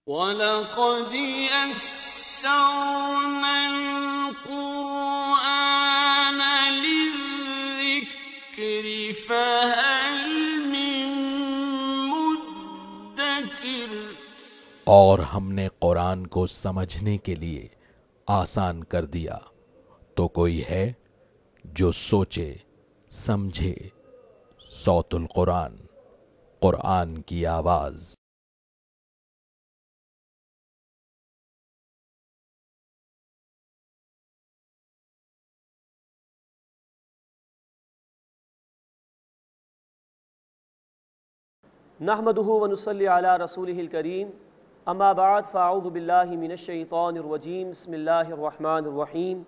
وَلَقَدْ يَسَّرْنَا الْقُرْآنَ لِلذِّكْرِ فَهَلْ مِن مُّدَّكِرٍ۔ اور ہم نے قرآن کو سمجھنے کے لیے آسان کر دیا، تو کوئی ہے جو سوچے سمجھے۔ صوت القرآن، قرآن کی آواز۔ نحمده ونصلي على رسوله الكريم اما بعد فاعوذ بالله من الشيطان الرجيم بسم الله الرحمن الرحيم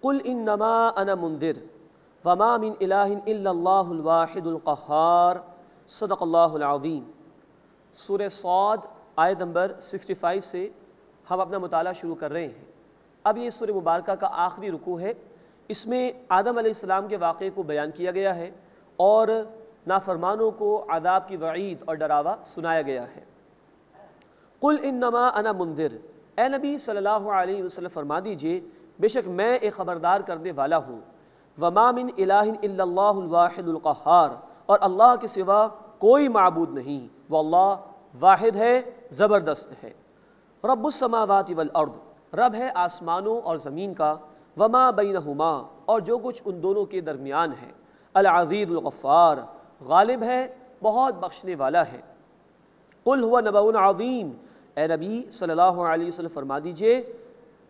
قل انما انا منذر وما من اله الا الله الواحد القهار صدق اللہ العظیم۔ سورہ صاد آیت نمبر 65 سے ہم اپنا مطالعہ شروع کر رہے ہیں۔ اب یہ سورہ مبارکہ کا آخری رکوع ہے۔ اس میں آدم علیہ السلام کے واقعے کو بیان کیا گیا ہے اور نافرمانوں کو عذاب کی وعید اور ڈراوا سنایا گیا ہے۔ قل انما انا منذر، اے نبی صلی اللہ علیہ وسلم فرما دیجئے بے شک میں ایک خبردار کرنے والا ہوں۔ وما من الہ الا اللہ الواحد القہار، اور اللہ کے سوا کوئی معبود نہیں، وہ اللہ واحد ہے، زبردست ہے۔ رب السماوات والارض، رب ہے آسمانوں اور زمین کا، وما بینہما، اور جو کچھ ان دونوں کے درمیان ہے، العزیز الغفار، غالب ہے، بہت بخشنے والا ہے۔ قل هو نبأ عظیم، اے نبی صلی اللہ علیہ وسلم فرما دیجئے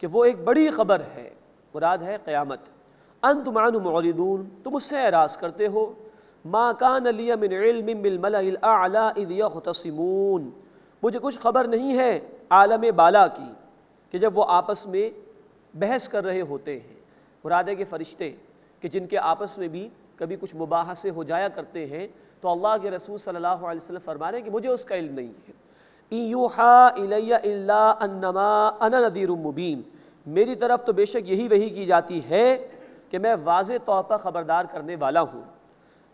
کہ وہ ایک بڑی خبر ہے، مراد ہے قیامت۔ انتم عنہ معرضون، تم اس سے اعراض کرتے ہو۔ ما کان لی من علم بالملأ الاعلی اذ یختصمون، مجھے کچھ خبر نہیں ہے عالم بالا کی کہ جب وہ آپس میں بحث کر رہے ہوتے ہیں۔ مراد ہے کہ فرشتے کہ جن کے آپس میں بھی کبھی کچھ مباحثے ہو جایا کرتے ہیں، تو اللہ کے رسول صلی اللہ علیہ وسلم فرما رہے ہیں کہ مجھے اس کا علم نہیں ہے۔ ان یوحیٰ الی الا انما انا نذیر مبین، میری طرف تو بے شک یہی وحی کی جاتی ہے کہ میں واضح طور پر خبردار کرنے والا ہوں۔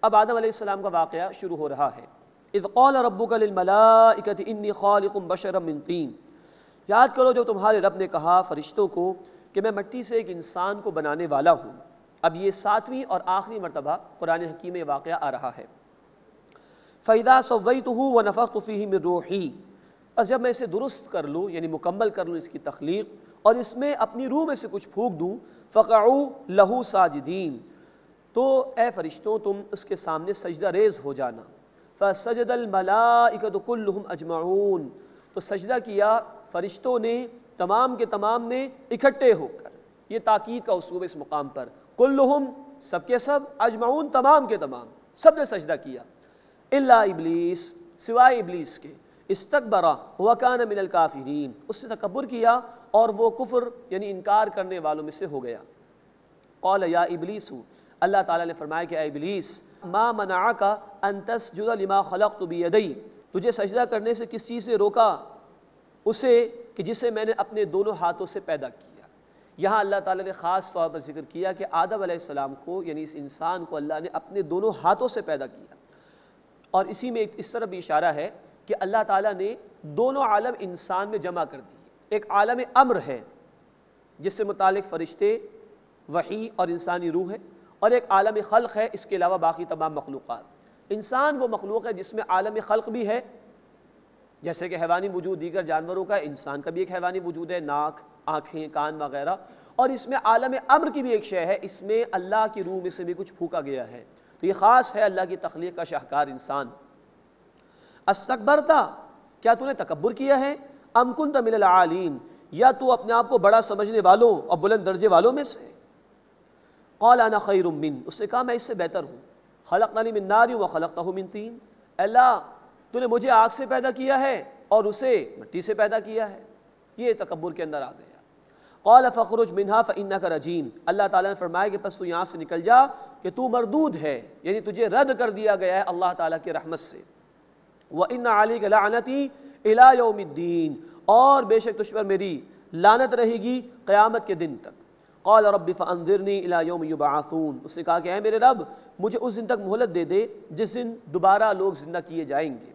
اب آدم علیہ السلام کا واقعہ شروع ہو رہا ہے۔ اذ قال ربک للملائکۃ انی خالق بشرا من طین، یاد کرو جو تمہارے رب نے کہا فرشتوں کو کہ میں مٹی سے ایک انسان کو بنانے والا ہوں۔ اب یہ 7ویں اور آخری مرتبہ قرآن حکیم میں واقعہ آ رہا ہے۔ فَإِذَا سَوَّيْتُهُ وَنَفَخْتُ فِيهِ مِن رُوحِي، بس جب میں اسے درست کر لوں یعنی مکمل کر لوں اس کی تخلیق اور اس میں اپنی روح میں سے کچھ پھونک دوں، فَقَعُوا لَهُ سَاجِدِينَ، تو اے فرشتوں تم اس کے سامنے سجدہ ریز ہو جانا۔ فَسَجَدَ الْمَلَائِكَةُ كُلُّهُمْ أَجْمَعُونَ، تو سجدہ کیا فرشتوں نے، تمام کے تمام نے اکٹھے ہو کر۔ یہ تاکید کا اسلوب اس مقام پر، کلہم سب کے سب، اجمعون تمام کے تمام، سب نے سجدہ کیا، الا ابلیس سوائے ابلیس کے، استکبر وکان من الکافرین، اس سے تکبر کیا اور وہ کفر یعنی انکار کرنے والوں میں سے ہو گیا۔ قال یا ابلیس، اللہ تعالیٰ نے فرمایا کہ اے ابلیس، ما منعک ان تسجد لما خلقت بیدی، تجھے سجدہ کرنے سے کس چیز سے روکا؟ اسے کہ جسے میں نے اپنے دونوں ہاتھوں سے پیدا کیا۔ یہاں اللہ تعالیٰ نے خاص طور پر ذکر کیا کہ آدم علیہ السلام کو یعنی اس انسان کو اللہ نے اپنے دونوں ہاتھوں سے پیدا کیا، اور اسی میں اس طرح بھی اشارہ ہے کہ اللہ تعالیٰ نے دونوں عالم انسان میں جمع کر دیے۔ ایک عالم امر ہے جس سے متعلق فرشتے، وحی اور انسانی روح ہے، اور ایک عالم خلق ہے، اس کے علاوہ باقی تمام مخلوقات۔ انسان وہ مخلوق ہے جس میں عالم خلق بھی ہے، جیسے کہ حیوانی وجود دیگر جانوروں کا، انسان کا بھی ایک حیوانی وجود ہے، ناک، آنکھیں، کان وغیرہ، اور اس میں عالم امر کی بھی ایک شے ہے، اس میں اللہ کی روح میں سے بھی کچھ پھونکا گیا ہے۔ تو یہ خاص ہے اللہ کی تخلیق کا شاہکار انسان۔ استکبرتا، کیا تو نے تکبر کیا ہے؟ ام کنت من العالین، یا تو اپنے آپ کو بڑا سمجھنے والوں اور بلند درجے والوں میں سے؟ قال انا خیر من، اس سے کہا میں اس سے بہتر ہوں۔ خلقتنی من نار وخلقتہ من طین، اللہ تو نے مجھے آگ سے پیدا کیا ہے اور اسے مٹی سے پیدا کیا ہے۔ یہ تکبر کے اندر آ گیا۔ قال فخرج منها فانک رجیم، اللہ تعالیٰ نے فرمایا کہ پس تو یہاں سے نکل جا کہ تو مردود ہے، یعنی تجھے رد کر دیا گیا ہے اللہ تعالیٰ کی رحمت سے۔ وان علیک لعنتی الی یوم الدین، اور بے شک تجھ پر میری لعنت رہے گی قیامت کے دن تک۔ قال رب فانظرنی الی یوم یبعثون، اس نے کہا کہ اے میرے رب مجھے اس دن تک مہلت دے دے جس دن دوبارہ لوگ زندہ کیے جائیں گے۔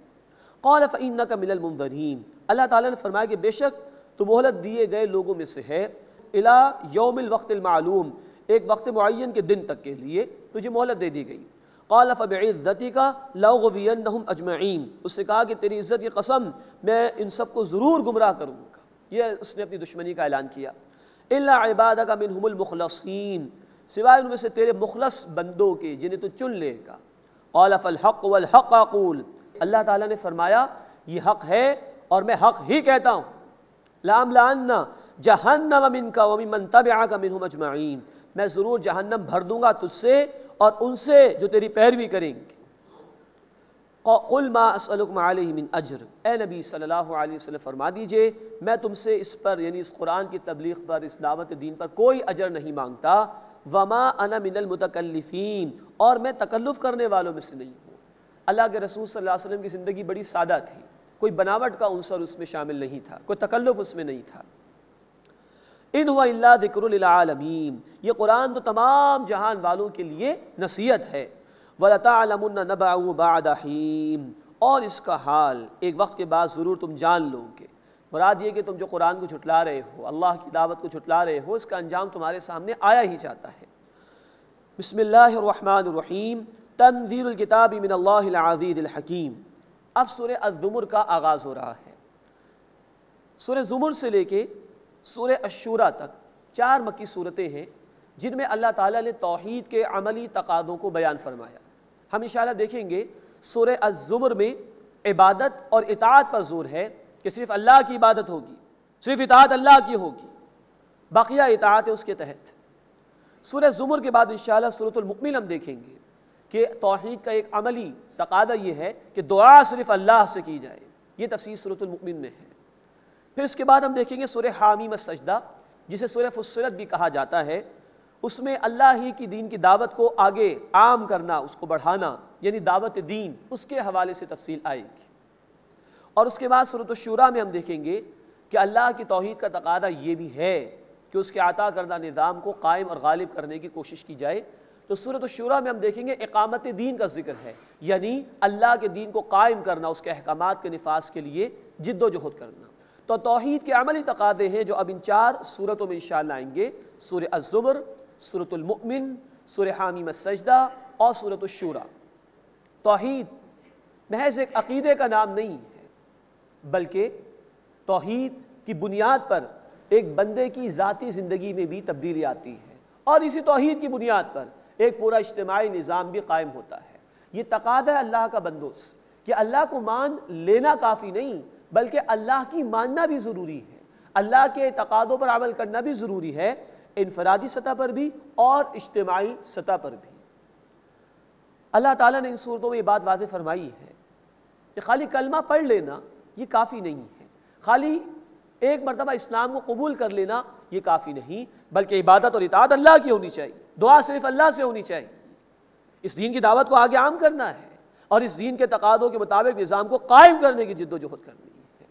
قال فإنک من المنذرین، اللہ تعالیٰ نے فرمایا کہ بے شک تو مہلت دیے گئے لوگوں میں سے ہے، الی یوم الوقت المعلوم، ایک وقت معین کے دن تک کے لیے تجھے مہلت دے دی گئی۔ قال فبعزتک لاغوینہم اجمعین، اس سے کہا کہ تیری عزت کی قسم میں ان سب کو ضرور گمراہ کروں گا، یہ اس نے اپنی دشمنی کا اعلان کیا۔ الا عبادک منہم المخلصین، سوائے ان میں سے تیرے مخلص بندوں کے جنہیں تو چن لے گا۔ قال فالحق والحق اقول، اللہ تعالیٰ نے فرمایا یہ حق ہے اور میں حق ہی کہتا ہوں۔ لَأَمْلَأَنَّ جَهَنَّمَ مِنْكَ وَمِمَّنْ تَبِعَكَ مِنْهُمْ أَجْمَعِينَ، میں ضرور جہنم بھر دوں گا تجھ سے اور ان سے جو تیری پیروی کریں گے۔ قُلْ مَا أَسْأَلُكُمْ عَلَيْهِ مِنْ أَجْرٍ، اے نبی صلی اللہ علیہ وسلم فرما دیجئے میں تم سے اس پر یعنی اس قرآن کی تبلیغ پر، اس دعوت دین پر کوئی اجر نہیں مانگتا۔ وَمَا أَنَا مِنَ الْمُتَكَلِّفِينَ، اور میں تکلف کرنے والوں میں سے نہیں ہوں۔ اللہ کے رسول صلی اللہ علیہ وسلم کی زندگی بڑی سادہ تھی، کوئی بناوٹ کا عنصر اس میں شامل نہیں تھا، کوئی تکلف اس میں نہیں تھا۔ ان هو الا ذکر للعالمین، یہ قرآن تو تمام جہان والوں کے لیے نصیحت ہے۔ وَلَتَعْلَمُنَّ نَبَعُهُ بَعْدَ حِینٍ، اور اس کا حال ایک وقت کے بعد ضرور تم جان لو گے۔ مراد یہ کہ تم جو قرآن کو جھٹلا رہے ہو، اللہ کی دعوت کو جھٹلا رہے ہو، اس کا انجام تمہارے سامنے آیا ہی چاہتا ہے۔ بسم اللہ الرحمن الرحیم، تنزیل الکتاب من اللہ العزیز الحکیم۔ اب سورہ الزمر کا آغاز ہو رہا ہے۔ سورہ زمر سے لے کے سورہ الشورى تک 4 مکی صورتیں ہیں جن میں اللہ تعالیٰ نے توحید کے عملی تقاضوں کو بیان فرمایا۔ ہم انشاءاللہ دیکھیں گے سورہ الزمر میں عبادت اور اطاعت پر زور ہے کہ صرف اللہ کی عبادت ہوگی، صرف اطاعت اللہ کی ہوگی، بقیہ اطاعت ہے اس کے تحت۔ سورہ زمر کے بعد انشاءاللہ سورۃ المؤمن ہم دیکھیں گے کہ توحید کا ایک عملی تقاضا یہ ہے کہ دعا صرف اللہ سے کی جائے، یہ تفسیر سورۃ المؤمن میں ہے۔ پھر اس کے بعد ہم دیکھیں گے سورہ حامیم السجدہ، جسے سورہ فصلت بھی کہا جاتا ہے، اس میں اللہ ہی کی دین کی دعوت کو آگے عام کرنا، اس کو بڑھانا، یعنی دعوت دین، اس کے حوالے سے تفصیل آئے گی۔ اور اس کے بعد سورۃ الشورى میں ہم دیکھیں گے کہ اللہ کی توحید کا تقاضا یہ بھی ہے کہ اس کے عطا کردہ نظام کو قائم اور غالب کرنے کی کوشش کی جائے۔ تو سورۃ الشورى میں ہم دیکھیں گے اقامت دین کا ذکر ہے، یعنی اللہ کے دین کو قائم کرنا، اس کے احکامات کے نفاذ کے لیے جد و جہد کرنا۔ تو توحید کے عملی تقاضے ہیں جو اب ان 4 صورتوں میں انشاءاللہ آئیں گے، سورہ الزمر، سورۃ المؤمن، سورہ حامیم السجدہ اور سورۃ الشورى۔ توحید محض ایک عقیدے کا نام نہیں ہے، بلکہ توحید کی بنیاد پر ایک بندے کی ذاتی زندگی میں بھی تبدیلی آتی ہے، اور اسی توحید کی بنیاد پر ایک پورا اجتماعی نظام بھی قائم ہوتا ہے۔ یہ تقاضا ہے اللہ کا بندوس کہ اللہ کو مان لینا کافی نہیں، بلکہ اللہ کی ماننا بھی ضروری ہے، اللہ کے تقاضوں پر عمل کرنا بھی ضروری ہے، انفرادی سطح پر بھی اور اجتماعی سطح پر بھی۔ اللہ تعالیٰ نے ان صورتوں میں یہ بات واضح فرمائی ہے کہ خالی کلمہ پڑھ لینا یہ کافی نہیں ہے، خالی ایک مرتبہ اسلام کو قبول کر لینا یہ کافی نہیں، بلکہ عبادت اور اطاعت اللہ کی ہونی چاہیے، دعا صرف اللہ سے ہونی چاہیے۔ اس دین کی دعوت کو آگے عام کرنا ہے اور اس دین کے تقاضوں کے مطابق نظام کو قائم کرنے کی جد و جہد کرنی ہے۔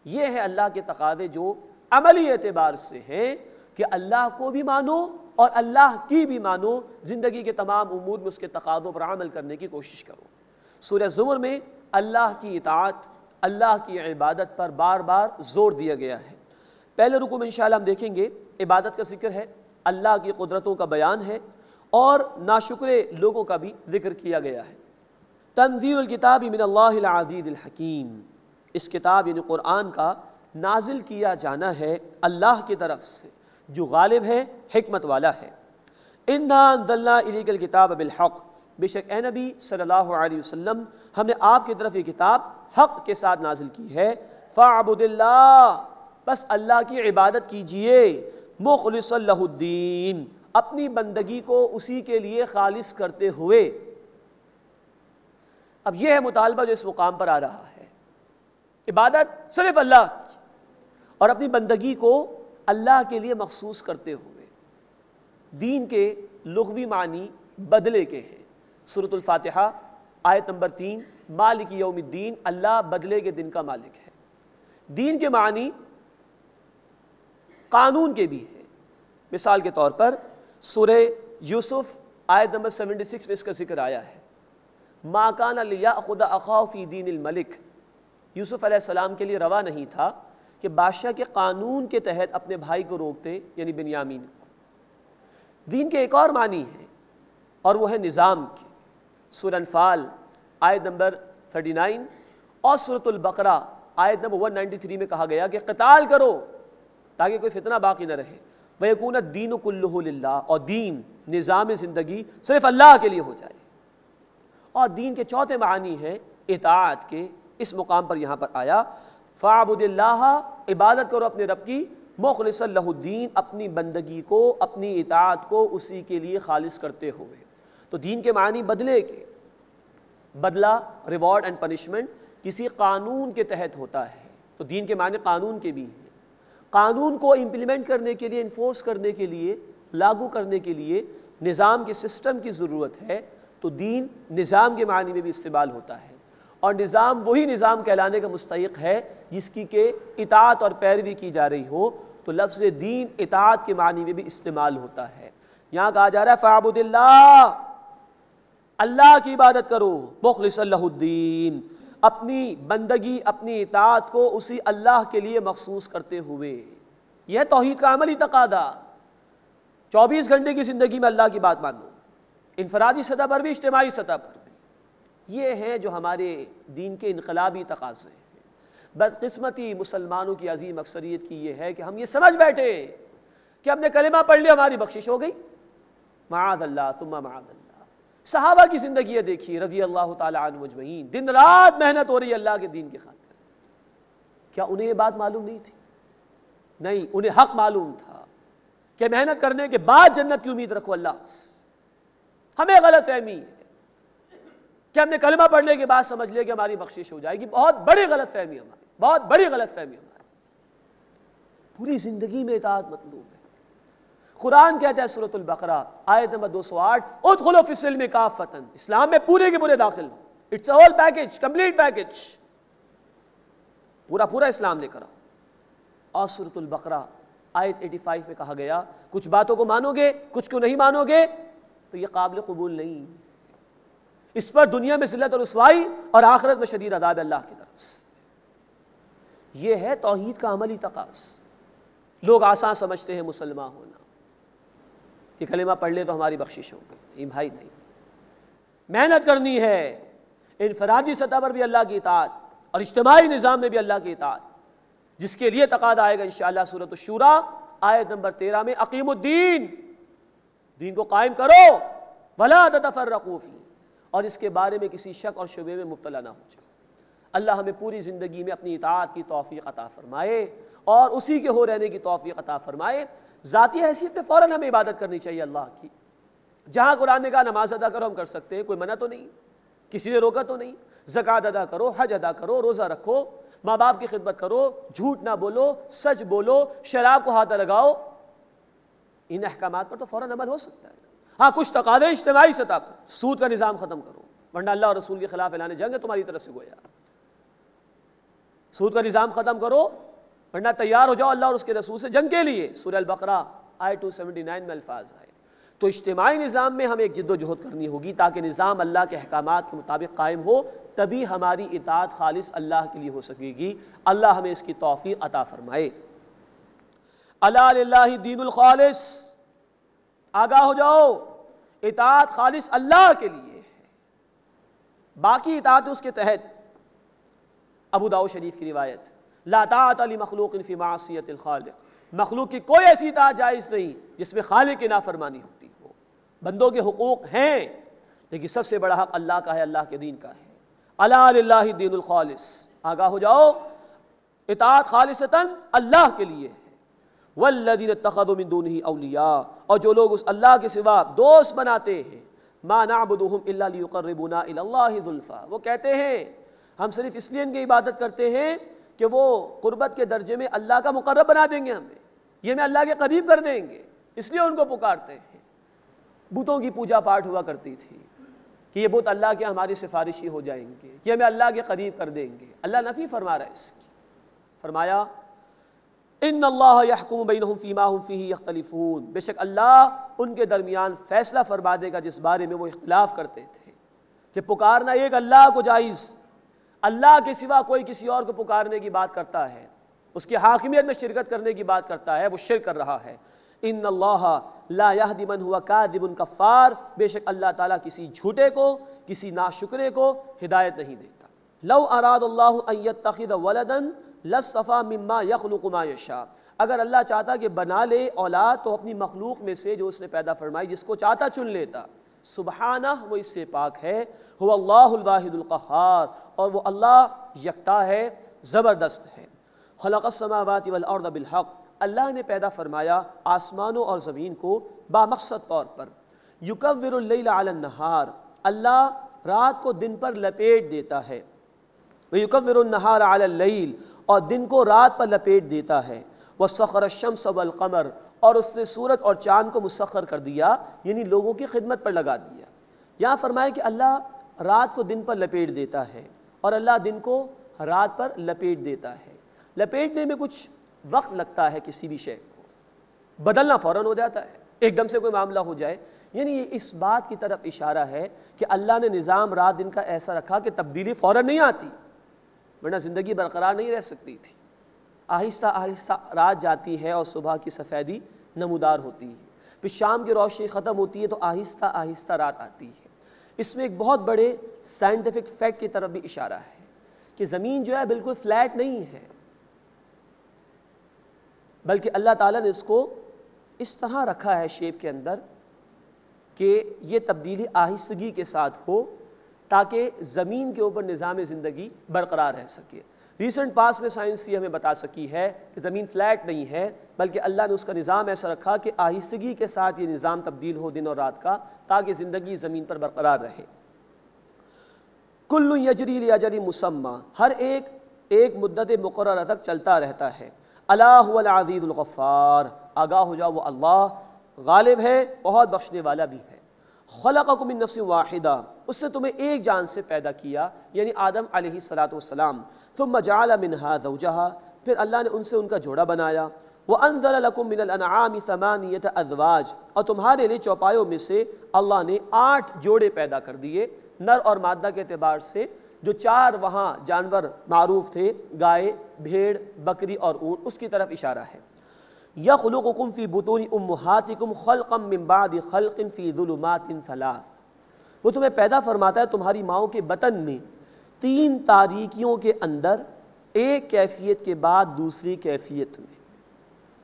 یہ ہے اللہ کے تقاضے جو عملی اعتبار سے ہیں کہ اللہ کو بھی مانو اور اللہ کی بھی مانو، زندگی کے تمام امور میں اس کے تقاضوں پر عمل کرنے کی کوشش کرو۔ سورہ زمر میں اللہ کی اطاعت، اللہ کی عبادت پر بار بار زور دیا گیا ہے۔ پہلے رکوع میں انشاءاللہ ہم دیکھیں گے عبادت کا ذکر ہے، اللہ کی قدرتوں کا بیان ہے اور ناشکرے لوگوں کا بھی ذکر کیا گیا ہے۔ تنزیل الکتاب من اللہ العزیز الحکیم، اس کتاب یعنی قرآن کا نازل کیا جانا ہے اللہ کی طرف سے جو غالب ہے، حکمت والا ہے۔ انا انزلنا الیک الکتاب بالحق، بے شک اے نبی صلی اللہ علیہ وسلم ہم نے آپ کی طرف یہ کتاب حق کے ساتھ نازل کی ہے۔ فاعبد اللہ، بس اللہ کی عبادت کیجئے، مخلصا لہ الدین، اپنی بندگی کو اسی کے لیے خالص کرتے ہوئے۔ اب یہ ہے مطالبہ جو اس مقام پر آ رہا ہے، عبادت صرف اللہ کی اور اپنی بندگی کو اللہ کے لیے مخصوص کرتے ہوئے۔ دین کے لغوی معنی بدلے کے ہیں۔ سورۃ الفاتحہ آیت نمبر 3، مالک یوم الدین، اللہ بدلے کے دن کا مالک ہے۔ دین کے معنی قانون کے بھی ہیں۔ مثال کے طور پر سورہ یوسف آیت نمبر 76 میں اس کا ذکر آیا ہے، ما کان لیأخذ اخاہ فی دین الملک، یوسف علیہ السلام کے لیے روا نہیں تھا کہ بادشاہ کے قانون کے تحت اپنے بھائی کو روکتے، یعنی بنیامین کو۔ دین کے ایک اور معنی ہے اور وہ ہے نظام کی۔ سورہ انفال آیت نمبر 39 اور سورۃ البقرہ آیت نمبر 193 میں کہا گیا کہ قتال کرو تاکہ کوئی فتنہ باقی نہ رہے، وَيَكُونَ الدِّينُ كُلُّهُ لِلَّهِ، اور دین، نظام زندگی صرف اللہ کے لیے ہو جائے۔ اور دین کے چوتھے معنی ہیں اطاعت کے، اس مقام پر یہاں پر آیا فَاعْبُدِ اللَّهَ، عبادت کرو اپنے رب کی، مخلصا لہ الدین، اپنی بندگی کو، اپنی اطاعت کو اسی کے لیے خالص کرتے ہوئے۔ تو دین کے معنی بدلے کے، بدلہ، ریوارڈ اینڈ پنشمنٹ کسی قانون کے تحت ہوتا ہے، تو دین کے معنی قانون کے بھی ہیں۔ قانون کو امپلیمنٹ کرنے کے لیے، انفورس کرنے کے لیے، لاگو کرنے کے لیے نظام کے سسٹم کی ضرورت ہے، تو دین نظام کے معنی میں بھی استعمال ہوتا ہے، اور نظام وہی نظام کہلانے کا مستحق ہے جس کی کہ اطاعت اور پیروی کی جا رہی ہو، تو لفظ دین اطاعت کے معنی میں بھی استعمال ہوتا ہے۔ یہاں کہا جا رہا ہے فَاعْبُدِ اللَّهَ، اللہ کی عبادت کرو، مخلصا لہ الدین، اپنی بندگی، اپنی اطاعت کو اسی اللہ کے لیے مخصوص کرتے ہوئے۔ یہ توحید کا عملی تقاضا، 24 گھنٹے کی زندگی میں اللہ کی بات مانو، انفرادی سطح پر بھی، اجتماعی سطح پر بھی۔ یہ ہیں جو ہمارے دین کے انقلابی تقاضے ہیں۔ بدقسمتی مسلمانوں کی عظیم اکثریت کی یہ ہے کہ ہم یہ سمجھ بیٹھے کہ ہم نے کلمہ پڑھ لیا ہماری بخشش ہو گئی، معاذ اللہ ثم معاذ اللہ۔ صحابہ کی زندگی دیکھیے رضی اللہ تعالی عنہ اجمعین، دن رات محنت ہو رہی ہے اللہ کے دین کی خاطر۔ کیا انہیں یہ بات معلوم نہیں تھی؟ نہیں، انہیں حق معلوم تھا کہ محنت کرنے کے بعد جنت کی امید رکھو اللہ سے۔ ہمیں غلط فہمی ہے کہ ہم نے کلمہ پڑھنے کے بعد سمجھ لیا کہ ہماری بخشش ہو جائے گی، بہت بڑی غلط فہمی ہماری، بہت بڑی غلط فہمی ہماری۔ پوری زندگی میں اطاعت مطلوب ہے۔ قرآن کہتا ہے سورۃ البقرہ آیت نمبر 208 ادخلوا فی السلم کافۃ، اسلام میں پورے کے پورے داخل ہو، it's a whole package, complete package, پورا اسلام لے کر آؤ۔ اور سورۃ البقرہ آیت 85 میں کہا گیا کچھ باتوں کو مانو گے، کچھ کو نہیں مانو گے تو یہ قابل قبول نہیں، اس پر دنیا میں ذلت اور رسوائی اور آخرت میں شدید عذاب اللہ کی طرف سے۔ یہ ہے توحید کا عملی تقاضا۔ لوگ آسان سمجھتے ہیں مسلمان ہونا کہ کلمہ پڑھ لے تو ہماری بخشش ہو گئی، بھائی نہیں، محنت کرنی ہے، انفرادی سطح پر بھی اللہ کی اطاعت اور اجتماعی نظام میں بھی اللہ کی اطاعت، جس کے لیے تقاضا آئے گا انشاءاللہ سورۃ الشورى آیت نمبر 13 میں اقیموا الدین، دین کو قائم کرو، ولا تتفرقوا فیہ، اور اس کے بارے میں کسی شک اور شبہے میں مبتلا نہ ہو جائے۔ اللہ ہمیں پوری زندگی میں اپنی اطاعت کی توفیق عطا فرمائے اور اسی کے ہو رہنے کی توفیق عطا فرمائے۔ ذاتی حیثیت میں فوراً ہمیں عبادت کرنی چاہیے اللہ کی، جہاں قرآن نے کہا نماز ادا کرو ہم کر سکتے ہیں، کوئی منع تو نہیں، کسی نے روکا تو نہیں۔ زکوٰۃ ادا کرو، حج ادا کرو، روزہ رکھو، ماں باپ کی خدمت کرو، جھوٹ نہ بولو، سچ بولو، شراب کو ہاتھ نہ لگاؤ، ان احکامات پر تو فوراً عمل ہو سکتا ہے۔ ہاں کچھ تقاضے اجتماعی سطح پر، سود کا نظام ختم کرو ورنہ اللہ اور رسول کے خلاف اعلان جنگ ہے تمہاری طرف سے گویا، سود کا نظام ختم کرو ورنہ تیار ہو جاؤ اللہ اور اس کے رسول سے جنگ کے لیے۔ سورہ البقرہ آیت 279 میں الفاظ آئے۔ تو اجتماعی نظام میں ہمیں ایک جد و جہد کرنی ہوگی تاکہ نظام اللہ کے احکامات کے مطابق قائم ہو، تبھی ہماری اطاعت خالص اللہ کے لیے ہو سکے گی۔ اللہ ہمیں اس کی توفیق عطا فرمائے۔ الا للہ الدین الخالص، آگاہ ہو جاؤ، اطاعت خالص اللہ کے لیے ہے، باقی اطاعت اس کے تحت۔ ابو داؤد شریف کی روایت، لا طاعت لمخلوق فی معصیۃ الخالق، مخلوق کی کوئی ایسی اطاعت جائز نہیں جس میں خالق کی نافرمانی ہوتی ہو۔ بندوں کے حقوق ہیں لیکن سب سے بڑا حق اللہ کا ہے، اللہ کے دین کا ہے۔ الا للہ الدین الخالص، آگاہ ہو جاؤ، اطاعت خالصتاً اللہ کے لیے ہے۔ والذین اتخذوا من دونہ اولیاء، اور جو لوگ اس اللہ کے سوا دوست بناتے ہیں، ما نعبدهم الا لیقربونا الی اللہ زلفیٰ، وہ کہتے ہیں ہم صرف اس لیے ان کی عبادت کرتے ہیں کہ وہ قربت کے درجے میں اللہ کا مقرب بنا دیں گے، ہمیں یہ ہمیں اللہ کے قریب کر دیں گے، اس لیے ان کو پکارتے ہیں۔ بتوں کی پوجا پاٹ ہوا کرتی تھی کہ یہ بت اللہ کے ہماری سفارشی ہو جائیں گے، یہ ہمیں اللہ کے قریب کر دیں گے۔ اللہ نفی فرما رہا ہے اس کی، فرمایا ان اللہ یحکم بینہم فیما ہم فیہ یختلفون، بے شک اللہ ان کے درمیان فیصلہ فرما دے گا جس بارے میں وہ اختلاف کرتے تھے، کہ پکارنا ایک اللہ کو جائز، اللہ کے سوا کوئی کسی اور کو پکارنے کی بات کرتا ہے، اس کی حاکمیت میں شرکت کرنے کی بات کرتا ہے، وہ شرک کر رہا ہے۔ ان اللہ لا یہدی من ہوا کاذب کفار، بے شک اللہ تعالیٰ کسی جھوٹے کو، کسی ناشکرے کو ہدایت نہیں دیتا۔ لو اراد اللہ ان یتخذ ولدا لاصطفى مما یخلق ما یشاء، اگر اللہ چاہتا کہ بنا لے اولاد تو اپنی مخلوق میں سے جو اس نے پیدا فرمائی جس کو چاہتا چن لیتا۔ سبحانہ، وہ اس سے پاک ہے۔ هو اللہ الواحد القہار، اور وہ اللہ یکتا ہے، زبردست ہے۔ خلق السماوات والارض بالحق، اللہ نے پیدا فرمایا آسمانوں اور زمین کو بامقصد طور پر۔ یکور اللیل علی النہار، اللہ رات کو دن پر لپیٹ دیتا ہے۔ ویکور النہار علی اللیل، اور دن کو رات پر لپیٹ دیتا ہے۔ وسخر الشمس والقمر، اور اس نے سورج اور چاند کو مسخر کر دیا، یعنی لوگوں کی خدمت پر لگا دیا۔ یہاں فرمایا کہ اللہ رات کو دن پر لپیٹ دیتا ہے اور اللہ دن کو رات پر لپیٹ دیتا ہے۔ لپیٹنے میں کچھ وقت لگتا ہے، کسی بھی شے کو بدلنا فوراً ہو جاتا ہے، ایک دم سے کوئی معاملہ ہو جائے، یعنی یہ اس بات کی طرف اشارہ ہے کہ اللہ نے نظام رات دن کا ایسا رکھا کہ تبدیلی فوراً نہیں آتی، ورنہ زندگی برقرار نہیں رہ سکتی تھی۔ آہستہ آہستہ رات جاتی ہے اور صبح کی سفیدی نمودار ہوتی ہے، پھر شام کی روشنی ختم ہوتی ہے تو آہستہ آہستہ رات آتی ہے۔ اس میں ایک بہت بڑے سائنٹیفک فیکٹ کی طرف بھی اشارہ ہے کہ زمین جو ہے بالکل فلیٹ نہیں ہے، بلکہ اللہ تعالیٰ نے اس کو اس طرح رکھا ہے شیپ کے اندر کہ یہ تبدیلی آہستگی کے ساتھ ہو تاکہ زمین کے اوپر نظام زندگی برقرار رہ سکے۔ ریسنٹ پاس میں سائنس یہ ہمیں بتا سکی ہے کہ زمین فلیٹ نہیں ہے، بلکہ اللہ نے اس کا نظام ایسا رکھا کہ آہستگی کے ساتھ یہ نظام تبدیل ہو دن اور رات کا، تاکہ زندگی زمین پر برقرار رہے۔ کل یجری لاجل مسمى، ہر ایک مدت مقررہ تک چلتا رہتا ہے۔ الا هو العزیز الغفار، آگاہ ہو جاؤ وہ اللہ غالب ہے، بہت بخشنے والا بھی ہے۔ خلقکم من نفس واحدہ، اس نے تمہیں ایک جان سے پیدا کیا، یعنی آدم علیہ السلام۔ ثم جعل منها زوجها، پھر اللہ نے ان سے ان کا جوڑا بنایا۔ وانزل لکم من الانعام ثمانیۃ ازواج، اور تمہارے لیے چوپایوں میں سے اللہ نے 8 جوڑے پیدا کر دیے، نر اور مادہ کے اعتبار سے۔ جو 4 وہاں جانور معروف تھے، گائے، بھیڑ، بکری اور اونٹ، اس کی طرف اشارہ ہے۔ یخلقکم فی بطون امہاتکم خلقا من بعد خلق فی ظلمات 3، وہ تمہیں پیدا فرماتا ہے تمہاری ماؤں کے بطن میں 3 تاریکیوں کے اندر، ایک کیفیت کے بعد دوسری کیفیت میں۔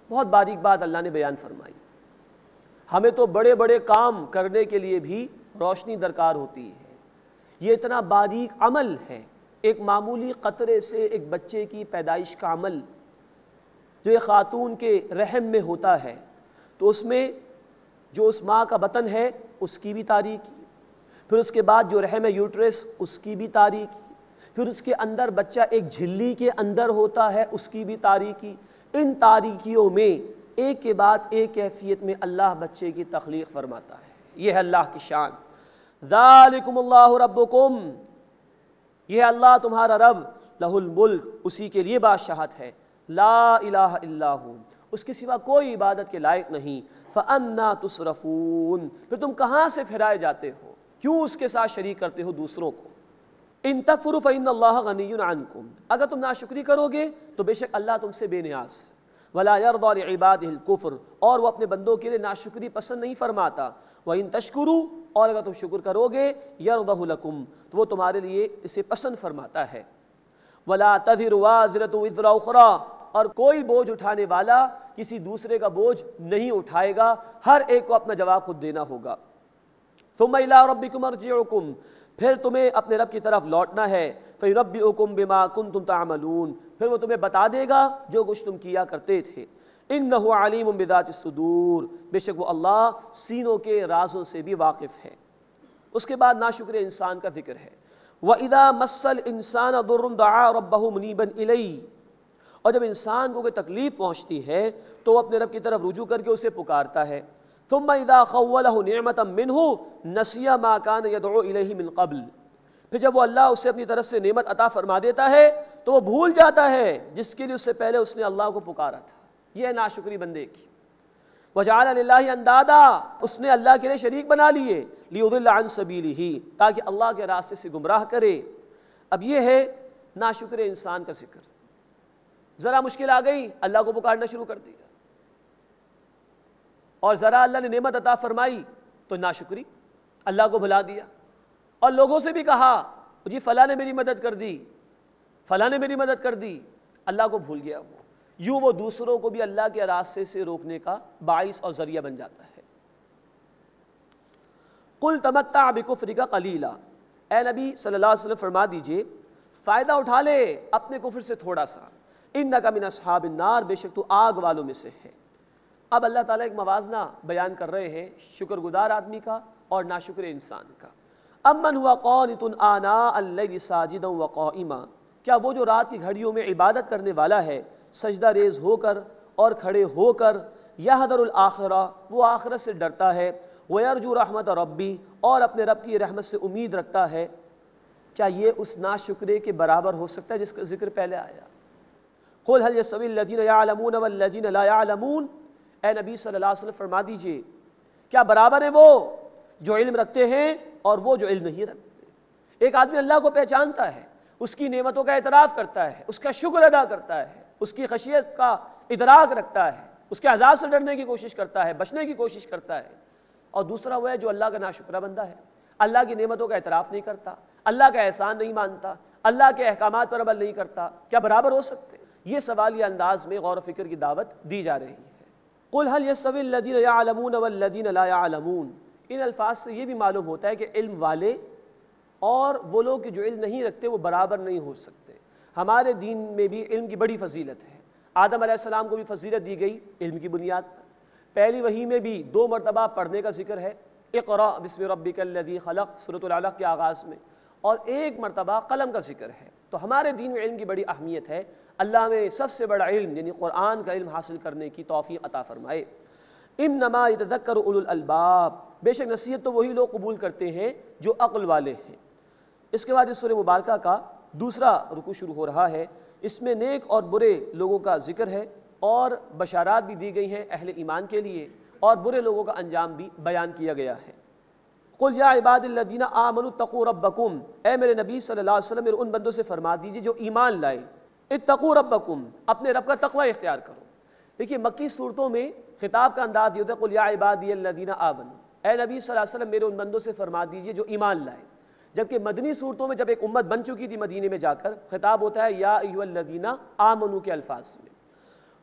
بہت باریک بات اللہ نے بیان فرمائی۔ ہمیں تو بڑے بڑے کام کرنے کے لیے بھی روشنی درکار ہوتی ہے، یہ اتنا باریک عمل ہے، ایک معمولی قطرے سے ایک بچے کی پیدائش کا عمل جو ایک خاتون کے رحم میں ہوتا ہے، تو اس میں جو اس ماں کا بطن ہے اس کی بھی تاریکی، پھر اس کے بعد جو رحم یوٹرس اس کی بھی تاریکی، پھر اس کے اندر بچہ ایک جھلی کے اندر ہوتا ہے اس کی بھی تاریکی۔ ان تاریکیوں میں ایک کے بعد ایک کیفیت میں اللہ بچے کی تخلیق فرماتا ہے، یہ ہے اللہ کی شان۔ ذالکم اللہ ربکم، یہ ہے اللہ تمہارا رب، لہ الملک، اسی کے لیے بادشاہت ہے، لا الہ الا ہو، اس کے سوا کوئی عبادت کے لائق نہیں۔ فانا تصرفون، پھر تم کہاں سے پھرائے جاتے ہو، کیوں اس کے ساتھ شریک کرتے ہو دوسروں کو۔ ان تکفروا فإن اللہ غنی عنکم، اگر تم ناشکری کرو گے تو بے شک اللہ تم سے بے نیاز۔ ولا یرضی لعبادہ الکفر، اور وہ اپنے بندوں کے لیے ناشکری پسند نہیں فرماتا۔ وإن تشکروا، اور اگر تم شکر کرو گے، یرضہ لکم، تو وہ تمہارے لیے اسے پسند فرماتا ہے۔ ولا تزر وازرۃ وزر اخری، اور کوئی بوجھ اٹھانے والا کسی دوسرے کا بوجھ نہیں اٹھائے گا، ہر ایک کو اپنا جواب خود دینا ہوگا۔ ثم الی ربکم مرجعکم، پھر تمہیں اپنے رب کی طرف لوٹنا ہے۔ فینبئکم بما کنتم تعملون، پھر وہ تمہیں بتا دے گا جو کچھ تم کیا کرتے تھے۔ انہ علیم بذات الصدور، بے شک وہ اللہ سینوں کے رازوں سے بھی واقف ہے۔ اس کے بعد ناشکر انسان کا ذکر ہے۔ وَإِذَا مَسَّ الْإِنسَانَ ضُرٌّ دَعَا رَبَّهُ مُنِيبًا إِلَيْهِ، اور جب انسان کو کوئی تکلیف پہنچتی ہے تو وہ اپنے رب کی طرف رجوع کر کے اسے پکارتا ہے۔ ثم اذا خوله نعمة منه نسي ما كان يدعو اليه من قبل، پھر جب وہ اللہ اسے اپنی طرف سے نعمت عطا فرما دیتا ہے تو وہ بھول جاتا ہے جس کے لیے اس سے پہلے اس نے اللہ کو پکارا تھا۔ یہ ہے ناشکری بندے کی۔ وجعل للہ اندادا، اس نے اللہ کے لیے شریک بنا لیے، لیضل عن سبیلہ، تاکہ اللہ کے راستے سے گمراہ کرے۔ اب یہ ہے ناشکر انسان کا ذکر، ذرا مشکل آ گئی اللہ کو پکارنا شروع کر دیا، اور ذرا اللہ نے نعمت عطا فرمائی تو ناشکری، اللہ کو بھلا دیا، اور لوگوں سے بھی کہا جی فلاں نے میری مدد کر دی، فلاں نے میری مدد کر دی، اللہ کو بھول گیا وہ، یوں وہ دوسروں کو بھی اللہ کے راستے سے روکنے کا باعث اور ذریعہ بن جاتا ہے۔ قل تمتع بکفرک قلیلا، اے نبی صلی اللہ علیہ وسلم فرما دیجئے فائدہ اٹھا لے اپنے کفر سے تھوڑا سا، انک من اصحاب النار، بے شک تو آگ والوں میں سے ہے۔ اب اللہ تعالیٰ ایک موازنہ بیان کر رہے ہیں شکر گزار آدمی کا اور ناشکر انسان کا۔ امن ہوا قانت آناء اللیل ساجدا وقائما، کیا وہ جو رات کی گھڑیوں میں عبادت کرنے والا ہے سجدہ ریز ہو کر اور کھڑے ہو کر، یحذر الآخرہ، وہ آخرت سے ڈرتا ہے، ویرجو رحمت ربی، اور اپنے رب کی رحمت سے امید رکھتا ہے، کیا یہ اس ناشکرے کے برابر ہو سکتا ہے جس کا ذکر پہلے آیا؟ قل هل يستوي الذين يعلمون والذين لا يعلمون، اے نبی صلی اللہ علیہ وسلم فرما دیجئے کیا برابر ہیں وہ جو علم رکھتے ہیں اور وہ جو علم نہیں رکھتے؟ ایک آدمی اللہ کو پہچانتا ہے، اس کی نعمتوں کا اعتراف کرتا ہے، اس کا شکر ادا کرتا ہے، اس کی خشیت کا ادراک رکھتا ہے، اس کے عذاب سے ڈرنے کی کوشش کرتا ہے، بچنے کی کوشش کرتا ہے، اور دوسرا وہ ہے جو اللہ کا ناشکرہ بندہ ہے، اللہ کی نعمتوں کا اعتراف نہیں کرتا، اللہ کا احسان نہیں مانتا، اللہ کے احکامات پر عمل نہیں کرتا، کیا برابر ہو سکتے؟ یہ سوالیہ انداز میں غور و فکر کی دعوت دی جا رہی ہے۔ قل هل يستوي الذين يعلمون والذين لا يعلمون، ان الفاظ سے یہ بھی معلوم ہوتا ہے کہ علم والے اور وہ لوگ جو علم نہیں رکھتے وہ برابر نہیں ہو سکتے۔ ہمارے دین میں بھی علم کی بڑی فضیلت ہے، آدم علیہ السلام کو بھی فضیلت دی گئی علم کی بنیاد پر، پہلی وحی میں بھی 2 مرتبہ پڑھنے کا ذکر ہے، اقرأ بسم ربک الذی خلق، سورۃ العلق کے آغاز میں، اور 1 مرتبہ قلم کا ذکر ہے۔ تو ہمارے دین میں علم کی بڑی اہمیت ہے، اللہ میں سب سے بڑا علم یعنی قرآن کا علم حاصل کرنے کی توفیق عطا فرمائے۔ انما یتذکر اولو الالباب، بے شک نصیحت تو وہی لوگ قبول کرتے ہیں جو عقل والے ہیں۔ اس کے بعد اس سورہ مبارکہ کا دوسرا رکوع شروع ہو رہا ہے، اس میں نیک اور برے لوگوں کا ذکر ہے اور بشارات بھی دی گئی ہیں اہل ایمان کے لیے، اور برے لوگوں کا انجام بھی بیان کیا گیا ہے۔ قل یا عباد الذین آمنوا اتقوا ربکم، اے میرے نبی صلی اللہ علیہ وسلم میرے ان بندوں سے فرما دیجیے جو ایمان لائے، اتقوا ربکم، اپنے رب کا تقوی اختیار کرو۔ دیکھیے مکی صورتوں میں خطاب کا انداز یہ ہوتا ہے قل یا عبادی الذین آمنوا، اے نبی صلی اللہ علیہ وسلم میرے ان بندوں سے فرما دیجیے جو ایمان لائے، جبکہ مدنی صورتوں میں جب ایک امت بن چکی تھی مدینے میں جا کر خطاب ہوتا ہے یا ایھا الذین آمنوا کے الفاظ میں،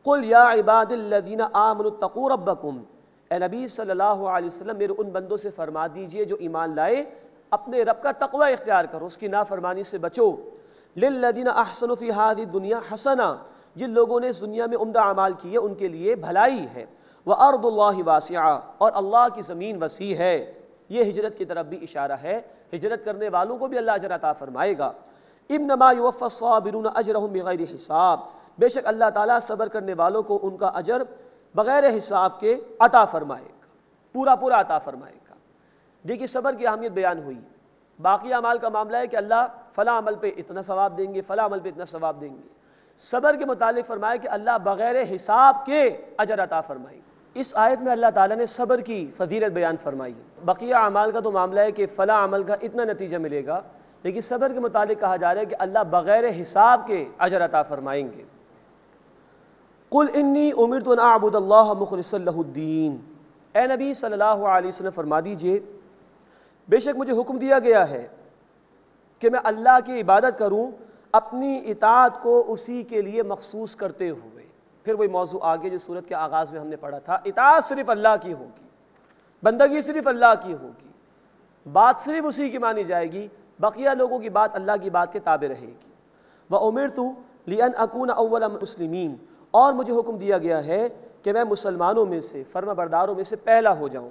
قل یا عباد الذین آمنوا اتقوا ربکم، اے نبی صلی اللہ علیہ وسلم میرے ان بندوں سے فرما دیجئے جو ایمان لائے اپنے رب کا تقوی اختیار کرو، اس کی نافرمانی سے بچو۔ للذین احسنوا فی ہذہ الدنیا حسنہ، جن لوگوں نے اس دنیا میں عمدہ اعمال کیے ان کے لیے بھلائی ہے، وارض اللہ واسعہ، اور اللہ کی زمین وسیع ہے۔ یہ ہجرت کی طرف بھی اشارہ ہے، ہجرت کرنے والوں کو بھی اللہ اجر عطا فرمائے گا۔ انما یوفی الصابرون اجرهم بغیر حساب، بے شک اللہ تعالیٰ صبر کرنے والوں کو ان کا اجر بغیر حساب کے عطا فرمائے گا، پورا پورا عطا فرمائے گا۔ دیکھیے صبر کی اہمیت بیان ہوئی، باقی اعمال کا معاملہ ہے کہ اللہ فلاں عمل پہ اتنا ثواب دیں گے، فلاں عمل پہ اتنا ثواب دیں گے، صبر کے متعلق فرمایا کہ اللہ بغیر حساب کے اجر عطا فرمائے گا۔ اس آیت میں اللہ تعالیٰ نے صبر کی فضیلت بیان فرمائی، بقیہ اعمال کا تو معاملہ ہے کہ فلاں عمل کا اتنا نتیجہ ملے گا، لیکن صبر کے متعلق کہا جا رہا ہے کہ اللہ بغیر حساب کے اجر عطا فرمائیں گے۔ قل انی امرت ان اعبد اللہ مخلصا لہ الدین، اے نبی صلی اللہ علیہ وسلم فرما دیجئے بے شک مجھے حکم دیا گیا ہے کہ میں اللہ کی عبادت کروں اپنی اطاعت کو اسی کے لیے مخصوص کرتے ہوئے۔ پھر وہی موضوع آگے جو سورت کے آغاز میں ہم نے پڑھا تھا، اطاعت صرف اللہ کی ہوگی، بندگی صرف اللہ کی ہوگی، بات صرف اسی کی مانی جائے گی، بقیہ لوگوں کی بات اللہ کی بات کے تابع رہے گی۔ وَأُمِرْتُ لِأَنْ أَكُونَ أَوَّلَ الْمُسْلِمِينَ، اور مجھے حکم دیا گیا ہے کہ میں مسلمانوں میں سے فرما برداروں میں سے پہلا ہو جاؤں۔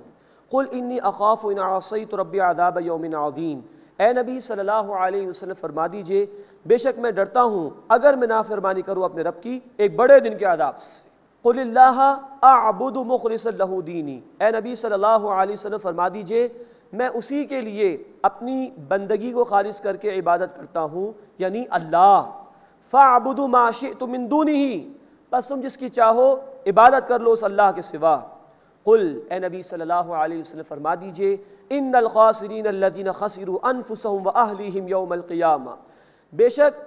قل انی اخاف ان عصیت ربی عذاب یوم عظیم، اے نبی صلی اللہ علیہ وسلم فرما دیجئے بے شک میں ڈرتا ہوں اگر میں نافرمانی کروں اپنے رب کی ایک بڑے دن کے عذاب سے۔ قل اللہ اعبد مخلصا لہ دینی، اے نبی صلی اللہ علیہ وسلم فرما دیجئے میں اسی کے لیے اپنی بندگی کو خالص کر کے عبادت کرتا ہوں، یعنی اللہ۔ فاعبدوا ما شئتم من دونہ، بس تم جس کی چاہو عبادت کر لو اس اللہ کے سوا۔ قل، اے نبی صلی اللہ علیہ وسلم فرما دیجئے ان الخاسرین الذین خسروا انفسهم واہلیہم یوم القیامہ، بے شک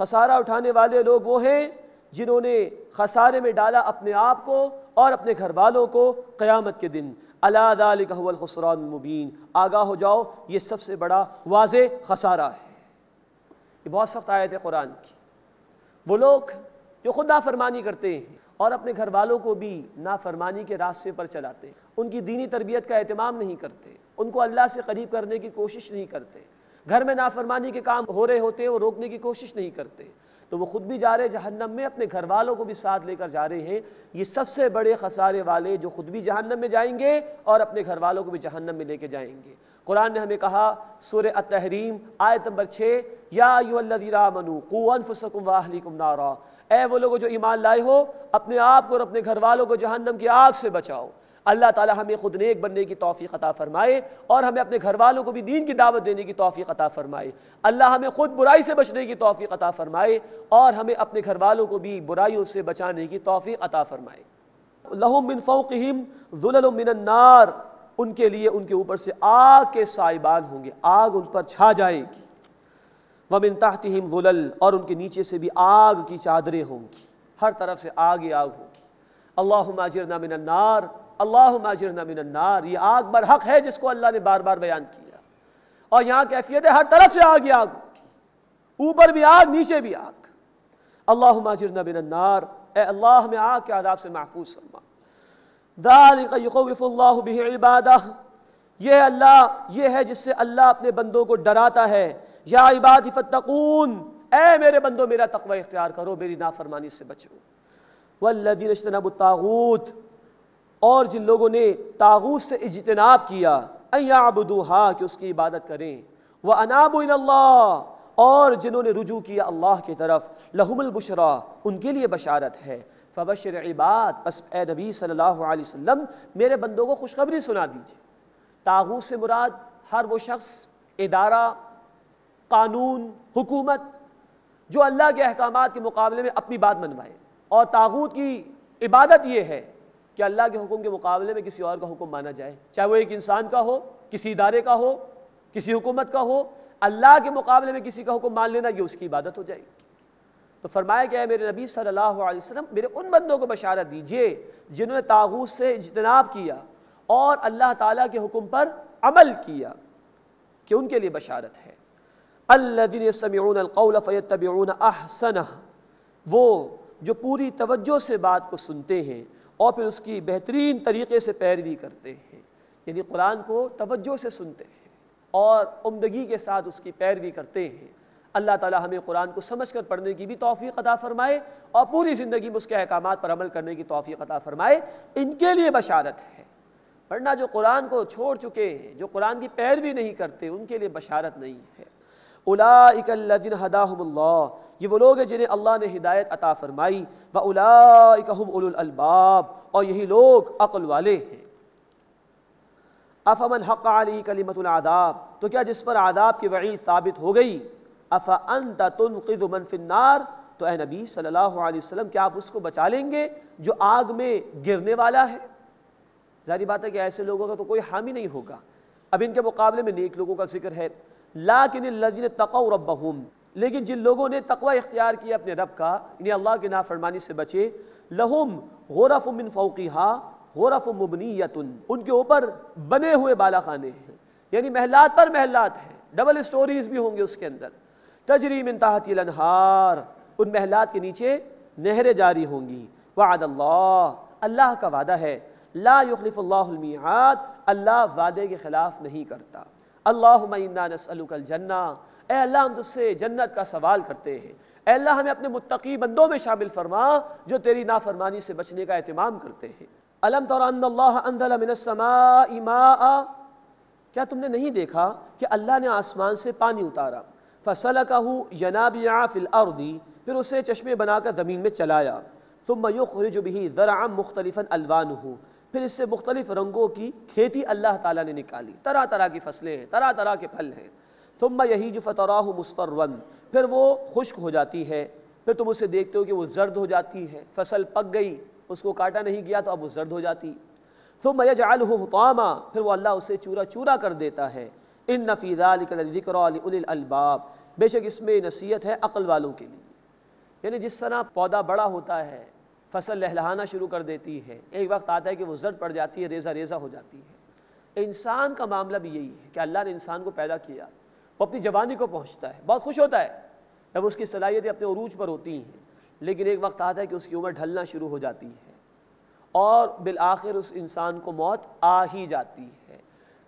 خسارہ اٹھانے والے لوگ وہ ہیں جنہوں نے خسارے میں ڈالا اپنے آپ کو اور اپنے گھر والوں کو قیامت کے دن۔ الا ذالک هو الخسران المبین، آگاہ ہو جاؤ یہ سب سے بڑا واضح خسارہ ہے۔ یہ بہت سخت آیت ہے قرآن کی۔ وہ لوگ جو خود نافرمانی کرتے ہیں اور اپنے گھر والوں کو بھی نافرمانی کے راستے پر چلاتے ہیں، ان کی دینی تربیت کا اہتمام نہیں کرتے، ان کو اللہ سے قریب کرنے کی کوشش نہیں کرتے، گھر میں نافرمانی کے کام ہو رہے ہوتے ہیں وہ روکنے کی کوشش نہیں کرتے، تو وہ خود بھی جا رہے جہنم میں، اپنے گھر والوں کو بھی ساتھ لے کر جا رہے ہیں۔ یہ سب سے بڑے خسارے والے جو خود بھی جہنم میں جائیں گے اور اپنے گھر والوں کو بھی جہنم میں لے کے جائیں گے۔ قرآن نے ہمیں کہا سورہ التحریم آیت نمبر 6، یا ایھا الذین آمنوا قوا انفسکم واہلیکم نارا، اے وہ لوگ جو ایمان لائے ہو اپنے آپ کو اور اپنے گھر والوں کو جہنم کی آگ سے بچاؤ۔ اللہ تعالی ہمیں خود نیک بننے کی توفیق عطا فرمائے اور ہمیں اپنے گھر والوں کو بھی دین کی دعوت دینے کی توفیق عطا فرمائے۔ اللہ ہمیں خود برائی سے بچنے کی توفیق عطا فرمائے اور ہمیں اپنے گھر والوں کو بھی برائیوں سے بچانے کی توفیق عطا فرمائے۔ لہم من فوقہم ظلل من النار، ان کے لیے ان کے اوپر سے آگ کے سائبان ہوں گے، آگ ان پر چھا جائے گی۔ ومن تحتہم ظلل، اور ان کے نیچے سے بھی آگ کی چادریں ہوں گی، ہر طرف سے آگ ہی آگ ہوگی۔ اللہم اجرنا من النار، اللہم اجرنا من النار، یہ آگ برحق ہے جس کو اللہ نے بار بار بیان کیا، اور یہاں کیفیت ہے ہر طرف سے آگ ہی آگ ہوگی، اوپر بھی آگ نیچے بھی آگ۔ اللہم اجرنا من النار، اے اللہ ہمیں آگ کے عذاب سے محفوظ فرما۔ ذالک یخوف اللہ بہ عبادہ، یہ ہے جس سے اللہ اپنے بندوں کو ڈراتا ہے۔ یا عبادی فاتقون، اے میرے بندوں میرا تقوی اختیار کرو، میری نافرمانی سے بچو۔ والذین اجتنبوا الطاغوت، اور جن لوگوں نے طاغوت سے اجتناب کیا، ان یعبدوہا، کہ اس کی عبادت کریں، وانابوا الی اللہ، اور جنہوں نے رجوع کیا اللہ کی طرف، لہم البشریٰ، ان کے لیے بشارت ہے۔ فبشر عباد، بس اے نبی صلی اللہ علیہ وسلم میرے بندوں کو خوشخبری سنا دیجیے۔ طاغوت سے مراد ہر وہ شخص، ادارہ، قانون، حکومت جو اللہ کے احکامات کے مقابلے میں اپنی بات منوائے، اور طاغوت کی عبادت یہ ہے کہ اللہ کے حکم کے مقابلے میں کسی اور کا حکم مانا جائے، چاہے وہ ایک انسان کا ہو، کسی ادارے کا ہو، کسی حکومت کا ہو، اللہ کے مقابلے میں کسی کا حکم مان لینا یہ اس کی عبادت ہو جائے گی۔ تو فرمایا کہ اے میرے نبی صلی اللہ علیہ وسلم میرے ان بندوں کو بشارت دیجئے جنہوں نے طاغوت سے اجتناب کیا اور اللہ تعالیٰ کے حکم پر عمل کیا، کہ ان کے لیے بشارت ہے۔ الذین یستمعون القول فیتبعون احسنہ، وہ جو پوری توجہ سے بات کو سنتے ہیں اور پھر اس کی بہترین طریقے سے پیروی کرتے ہیں، یعنی قرآن کو توجہ سے سنتے ہیں اور عمدگی کے ساتھ اس کی پیروی کرتے ہیں۔ اللہ تعالی ہمیں قرآن کو سمجھ کر پڑھنے کی بھی توفیق عطا فرمائے اور پوری زندگی میں اس کے احکامات پر عمل کرنے کی توفیق عطا فرمائے، ان کے لیے بشارت ہے۔ ورنہ جو قرآن کو چھوڑ چکے ہیں، جو قرآن کی پیروی نہیں کرتے، ان کے لیے بشارت نہیں ہے۔ اولئک الذین ھداھم اللہ، یہ وہ لوگ ہیں جنہیں اللہ نے ہدایت عطا فرمائی، واولئک ھم اولو الالباب، اور یہی لوگ عقل والے ہیں۔ افمن حق علیہ کلمۃ العذاب، تو کیا جس پر عذاب کی وعید ثابت ہو گئی، افانت تنقذ من فی النار، تو اے نبی صلی اللہ علیہ وسلم کیا آپ اس کو بچا لیں گے جو آگ میں گرنے والا ہے؟ ظاہری بات ہے کہ ایسے لوگوں کا تو کوئی حامی نہیں ہوگا۔ اب ان کے مقابلے میں نیک لوگوں کا ذکر ہے، لیکن الذین اتقوا ربہم، لیکن جن لوگوں نے تقوی اختیار کیا اپنے رب کا، انہیں اللہ کی نافرمانی سے بچے، لہم غرف من فوقہا غرف مبنیۃ، ان کے اوپر بنے ہوئے بالا خانے ہیں، یعنی محلات پر محلات ہیں، ڈبل سٹوریز بھی ہوں گے اس کے اندر، تجری من تحتی الانہار، ان محلات کے نیچے نہریں جاری ہوں گی۔ وعد اللہ، اللہ کا وعدہ ہے، لا یخلف اللہ المیعاد، اللہ وعدے کے خلاف نہیں کرتا۔ اللہم انا نسألک الجنہ، اے اللہ ہم تجھ سے جنت کا سوال کرتے ہیں، اے اللہ ہمیں اپنے متقی بندوں میں شامل فرما جو تیری نافرمانی سے بچنے کا اہتمام کرتے ہیں۔ الم تر ان اللہ انزل من السماء ماء، کیا تم نے نہیں دیکھا کہ اللہ نے آسمان سے پانی اتارا، فسلکہ ینابیع فی الارض، پھر اسے چشمے بنا کر زمین میں چلایا، ثم یخرج بہ زرعا مختلفا الوانہ، پھر اس سے مختلف رنگوں کی کھیتی اللہ تعالیٰ نے نکالی، طرح طرح کی فصلیں ہیں، طرح طرح کے پھل ہیں۔ ثم یہیج فتراہ مصفرا، پھر وہ خشک ہو جاتی ہے، پھر تم اسے دیکھتے ہو کہ وہ زرد ہو جاتی ہے، فصل پک گئی، اس کو کاٹا نہیں گیا تو اب وہ زرد ہو جاتی۔ ثم یجعلہ حطاما، پھر وہ اللہ اسے چورا چورا کر دیتا ہے۔ ان فی ذلک لذکری لأولی الالباب، بے شک اس میں نصیحت ہے عقل والوں کے لیے۔ یعنی جس طرح پودا بڑا ہوتا ہے، فصل لہلہانا شروع کر دیتی ہے، ایک وقت آتا ہے کہ وہ زرد پڑ جاتی ہے، ریزہ ریزہ ہو جاتی ہے۔ انسان کا معاملہ بھی یہی ہے کہ اللہ نے انسان کو پیدا کیا، وہ اپنی جوانی کو پہنچتا ہے، بہت خوش ہوتا ہے جب اس کی صلاحیتیں اپنے عروج پر ہوتی ہیں، لیکن ایک وقت آتا ہے کہ اس کی عمر ڈھلنا شروع ہو جاتی ہے اور بالآخر اس انسان کو موت آ ہی جاتی ہے۔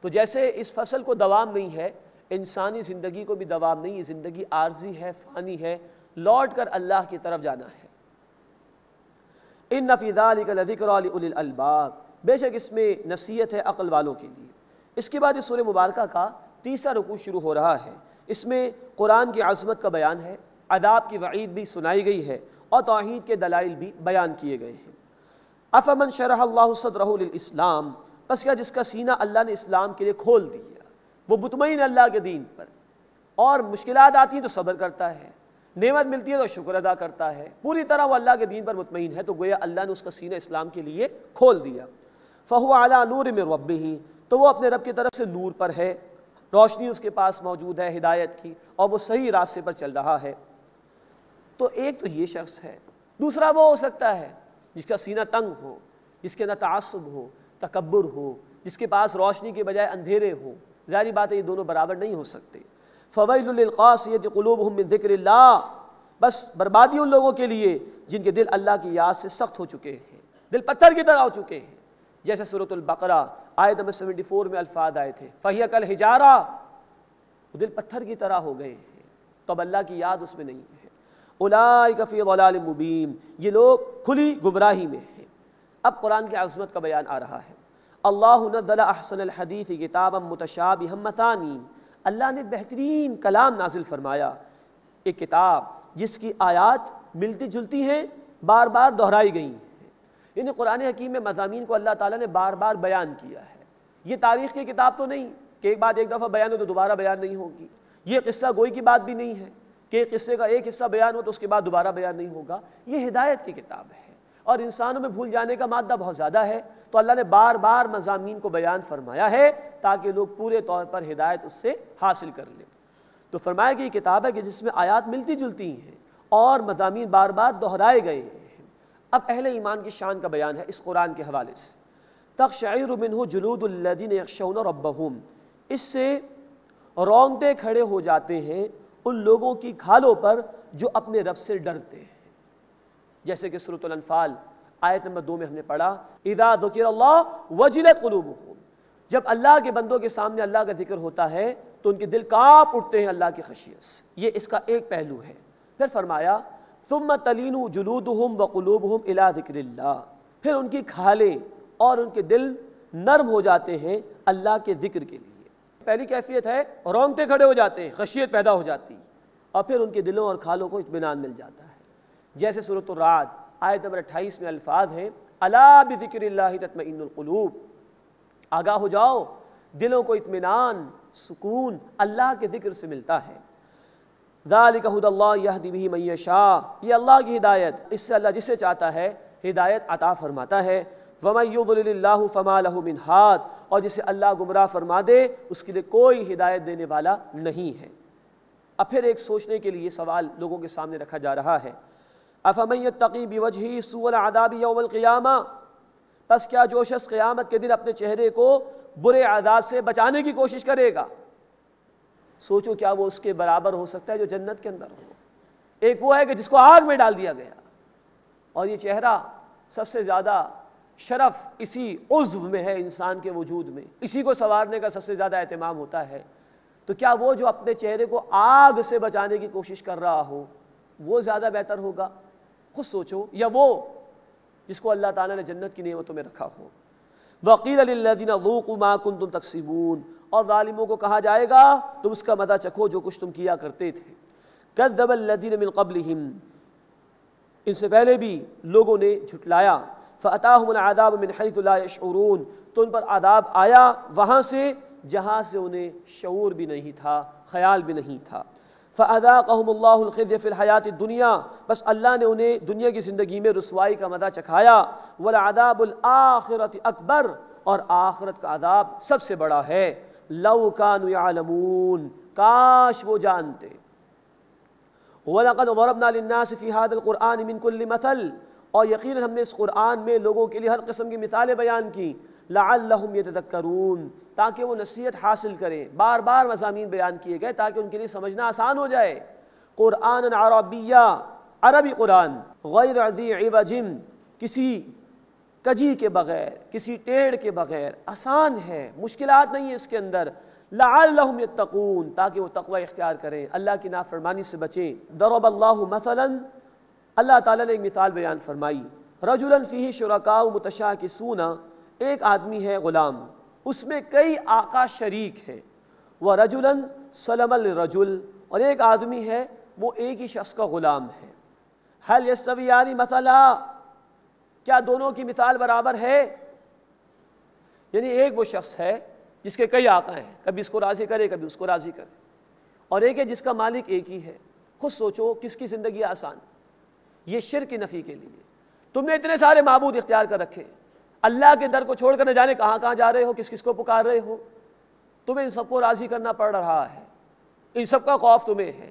تو جیسے اس فصل کو دوام نہیں ہے، انسانی زندگی کو بھی دوام نہیں، یہ زندگی عارضی ہے، فانی ہے، لوٹ کر اللہ کی طرف جانا ہے۔ ان فی ذلک لذکری لأولی الالباب، بے شک اس میں نصیحت ہے عقل والوں کے لیے۔ اس کے بعد اس سورہ مبارکہ کا تیسرا رکوع شروع ہو رہا ہے۔ اس میں قرآن کی عظمت کا بیان ہے، عذاب کی وعید بھی سنائی گئی ہے اور توحید کے دلائل بھی بیان کیے گئے ہیں۔ افمن شرح اللہ صدرہ للاسلام، پس کیا جس کا سینہ اللہ نے اسلام کے لیے کھول دیا، وہ مطمئن اللہ کے دین پر، اور مشکلات آتی ہیں تو صبر کرتا ہے، نعمت ملتی ہے تو شکر ادا کرتا ہے، پوری طرح وہ اللہ کے دین پر مطمئن ہے، تو گویا اللہ نے اس کا سینہ اسلام کے لیے کھول دیا۔ فہو علی نور من ربہ، تو وہ اپنے رب کی طرف سے نور پر ہے، روشنی اس کے پاس موجود ہے ہدایت کی، اور وہ صحیح راستے پر چل رہا ہے۔ تو ایک تو یہ شخص ہے، دوسرا وہ ہو سکتا ہے جس کا سینہ تنگ ہو، جس کے اندر تعصب ہو، تکبر ہو، جس کے پاس روشنی کے بجائے اندھیرے ہو۔ ظاہری بات ہے یہ دونوں برابر نہیں ہو سکتے۔ فویل للقاسیۃ قلوبہم من ذکر اللہ، بس بربادی ان لوگوں کے لیے جن کے دل اللہ کی یاد سے سخت ہو چکے ہیں، دل پتھر کی طرح ہو چکے ہیں۔ جیسے سورۃ البقرہ آیت نمبر 74 میں الفاظ آئے تھے، فہی کالحجارہ، وہ دل پتھر کی طرح ہو گئے ہیں، تو اب اللہ کی یاد اس میں نہیں ہے۔ اولئک فی ضلال مبین، یہ لوگ کھلی گمراہی میں ہیں۔ اب قرآن کی عظمت کا بیان آ رہا ہے۔ اللہ نزل احسن الحدیث کتابا متشابہا مثانی، اللہ نے بہترین کلام نازل فرمایا، ایک کتاب جس کی آیات ملتی جلتی ہیں، بار بار دہرائی گئی ہیں۔ یعنی قرآن حکیم میں مضامین کو اللہ تعالیٰ نے بار بار بیان کیا ہے۔ یہ تاریخ کی کتاب تو نہیں کہ ایک بات ایک دفعہ بیان ہو تو دوبارہ بیان نہیں ہوگی، یہ قصہ گوئی کی بات بھی نہیں ہے کہ ایک قصے کا ایک حصہ بیان ہو تو اس کے بعد دوبارہ بیان نہیں ہوگا۔ یہ ہدایت کی کتاب ہے، اور انسانوں میں بھول جانے کا مادہ بہت زیادہ ہے، تو اللہ نے بار بار مضامین کو بیان فرمایا ہے تاکہ لوگ پورے طور پر ہدایت اس سے حاصل کر لیں۔ تو فرمایا کہ یہ کتاب ہے کہ جس میں آیات ملتی جلتی ہیں اور مضامین بار بار دہرائے گئے ہیں۔ اب اہل ایمان کی شان کا بیان ہے اس قرآن کے حوالے سے۔ تقشعر منہ جلود الذین یخشون ربہم، اس سے رونگٹے کھڑے ہو جاتے ہیں ان لوگوں کی کھالوں پر جو اپنے رب سے ڈرتے ہیں۔ جیسے کہ سورۃ الانفال آیت نمبر 2 میں ہم نے پڑھا، اذا ذکر اللہ وجلت قلوبہم، جب اللہ کے بندوں کے سامنے اللہ کا ذکر ہوتا ہے تو ان کے دل کانپ اٹھتے ہیں اللہ کی خشیت سے۔ یہ اس کا ایک پہلو ہے۔ پھر فرمایا ثم تلین جلودہم وقلوبہم الی ذکر اللہ، پھر ان کی کھالیں اور ان کے دل نرم ہو جاتے ہیں اللہ کے ذکر کے لیے۔ پہلی کیفیت ہے رونگٹے کھڑے ہو جاتے ہیں، خشیت پیدا ہو جاتی، اور پھر ان کے دلوں اور کھالوں کو اطمینان مل جاتا ہے۔ جیسے سورۃ الرعد آیت نمبر 28 میں الفاظ ہیں، الا بذکر اللہ تطمئن القلوب، آگاہ ہو جاؤ، دلوں کو اطمینان، سکون اللہ کے ذکر سے ملتا ہے۔ ذالک ھدی اللہ یہدی بہ من یشاء، یہ اللہ کی ہدایت، اس سے اللہ جسے چاہتا ہے ہدایت عطا فرماتا ہے۔ ومن یضلل اللہ فما لہ من ہاد، اور جسے اللہ گمراہ فرما دے اس کے لیے کوئی ہدایت دینے والا نہیں ہے۔ اب پھر ایک سوچنے کے لیے سوال لوگوں کے سامنے رکھا جا رہا ہے، افمن یتقی بوجہہ سوء العذاب یوم القیامہ، پس کیا جو شخص قیامت کے دن اپنے چہرے کو برے عذاب سے بچانے کی کوشش کرے گا، سوچو کیا وہ اس کے برابر ہو سکتا ہے جو جنت کے اندر ہو؟ ایک وہ ہے کہ جس کو آگ میں ڈال دیا گیا، اور یہ چہرہ سب سے زیادہ شرف اسی عضو میں ہے انسان کے وجود میں، اسی کو سنوارنے کا سب سے زیادہ اہتمام ہوتا ہے، تو کیا وہ جو اپنے چہرے کو آگ سے بچانے کی کوشش کر رہا ہو وہ زیادہ بہتر ہوگا؟ خود سوچو، یا وہ جس کو اللہ تعالیٰ نے جنت کی نعمتوں میں رکھا ہو۔ وَقِيلَ لِلَّذِينَ ذُوقُوا مَا كُنتُمْ تَكْسِبُونَ، اور ظالموں کو کہا جائے گا تم اس کا مزہ چکھو جو کچھ تم کیا کرتے تھے۔ كَذَّبَ الَّذِينَ مِن قَبْلِهِمْ، ان سے پہلے بھی لوگوں نے جھٹلایا۔ فَأَتَاهُمُ الْعَذَابُ مِنْ حَيْثُ لَا يَشْعُرُونَ، تو ان پر عذاب آیا وہاں سے جہاں سے انہیں شعور بھی نہیں تھا، خیال بھی نہیں تھا۔ فَأَذَاقَهُمُ اللَّهُ الْخِزْيَ فِي الْحَيَاةِ الدُّنْيَا، بس اللہ نے انہیں دنیا کی زندگی میں رسوائی کا مزہ چکھایا۔ وَلَعَذَابُ الْآخِرَةِ أَكْبَرُ، اور آخرت کا عذاب سب سے بڑا ہے۔ لَوْ كَانُوا يَعْلَمُونَ، کاش وہ جانتے۔ وَلَقَدْ ضَرَبْنَا لِلنَّاسِ فِي هَذَا الْقُرْآنِ مِنْ كُلِّ مَثَلٍ، اور یقیناً ہم نے اس قرآن میں لوگوں کے لیے ہر قسم کی مثالیں بیان کی، لَعَلَّهُمْ يَتَذَكَّرُونَ، تاکہ وہ نصیحت حاصل کریں۔ بار بار مضامین بیان کیے گئے تاکہ ان کے لیے سمجھنا آسان ہو جائے۔ قرآن عربیہ، عربی قرآن، غیر ذی عوج، کسی کجی کے بغیر، کسی ٹیڑھ کے بغیر، آسان ہے، مشکلات نہیں ہے اس کے اندر۔ لعلہم یتقون، تاکہ وہ تقوی اختیار کریں، اللہ کی نافرمانی سے بچیں۔ ضرب اللہ مثلا، اللہ تعالیٰ نے ایک مثال بیان فرمائی، رجلا فیہ شرکاء متشاکسون، ایک آدمی ہے غلام، اس میں کئی آقا شریک ہیں، ورجلا سلما لرجل، اور ایک آدمی ہے وہ ایک ہی شخص کا غلام ہے۔ هل یستویان مثلا، کیا دونوں کی مثال برابر ہے؟ یعنی ایک وہ شخص ہے جس کے کئی آقا ہیں، کبھی اس کو راضی کرے کبھی اس کو راضی کرے، اور ایک ہے جس کا مالک ایک ہی ہے۔ خود سوچو کس کی زندگی آسان؟ یہ شرک کی نفی کے لیے تم نے اتنے سارے معبود اختیار کر رکھے، اللہ کے در کو چھوڑ کر نہ جانے کہاں کہاں جا رہے ہو، کس کس کو پکار رہے ہو، تمہیں ان سب کو راضی کرنا پڑ رہا ہے، ان سب کا خوف تمہیں ہے۔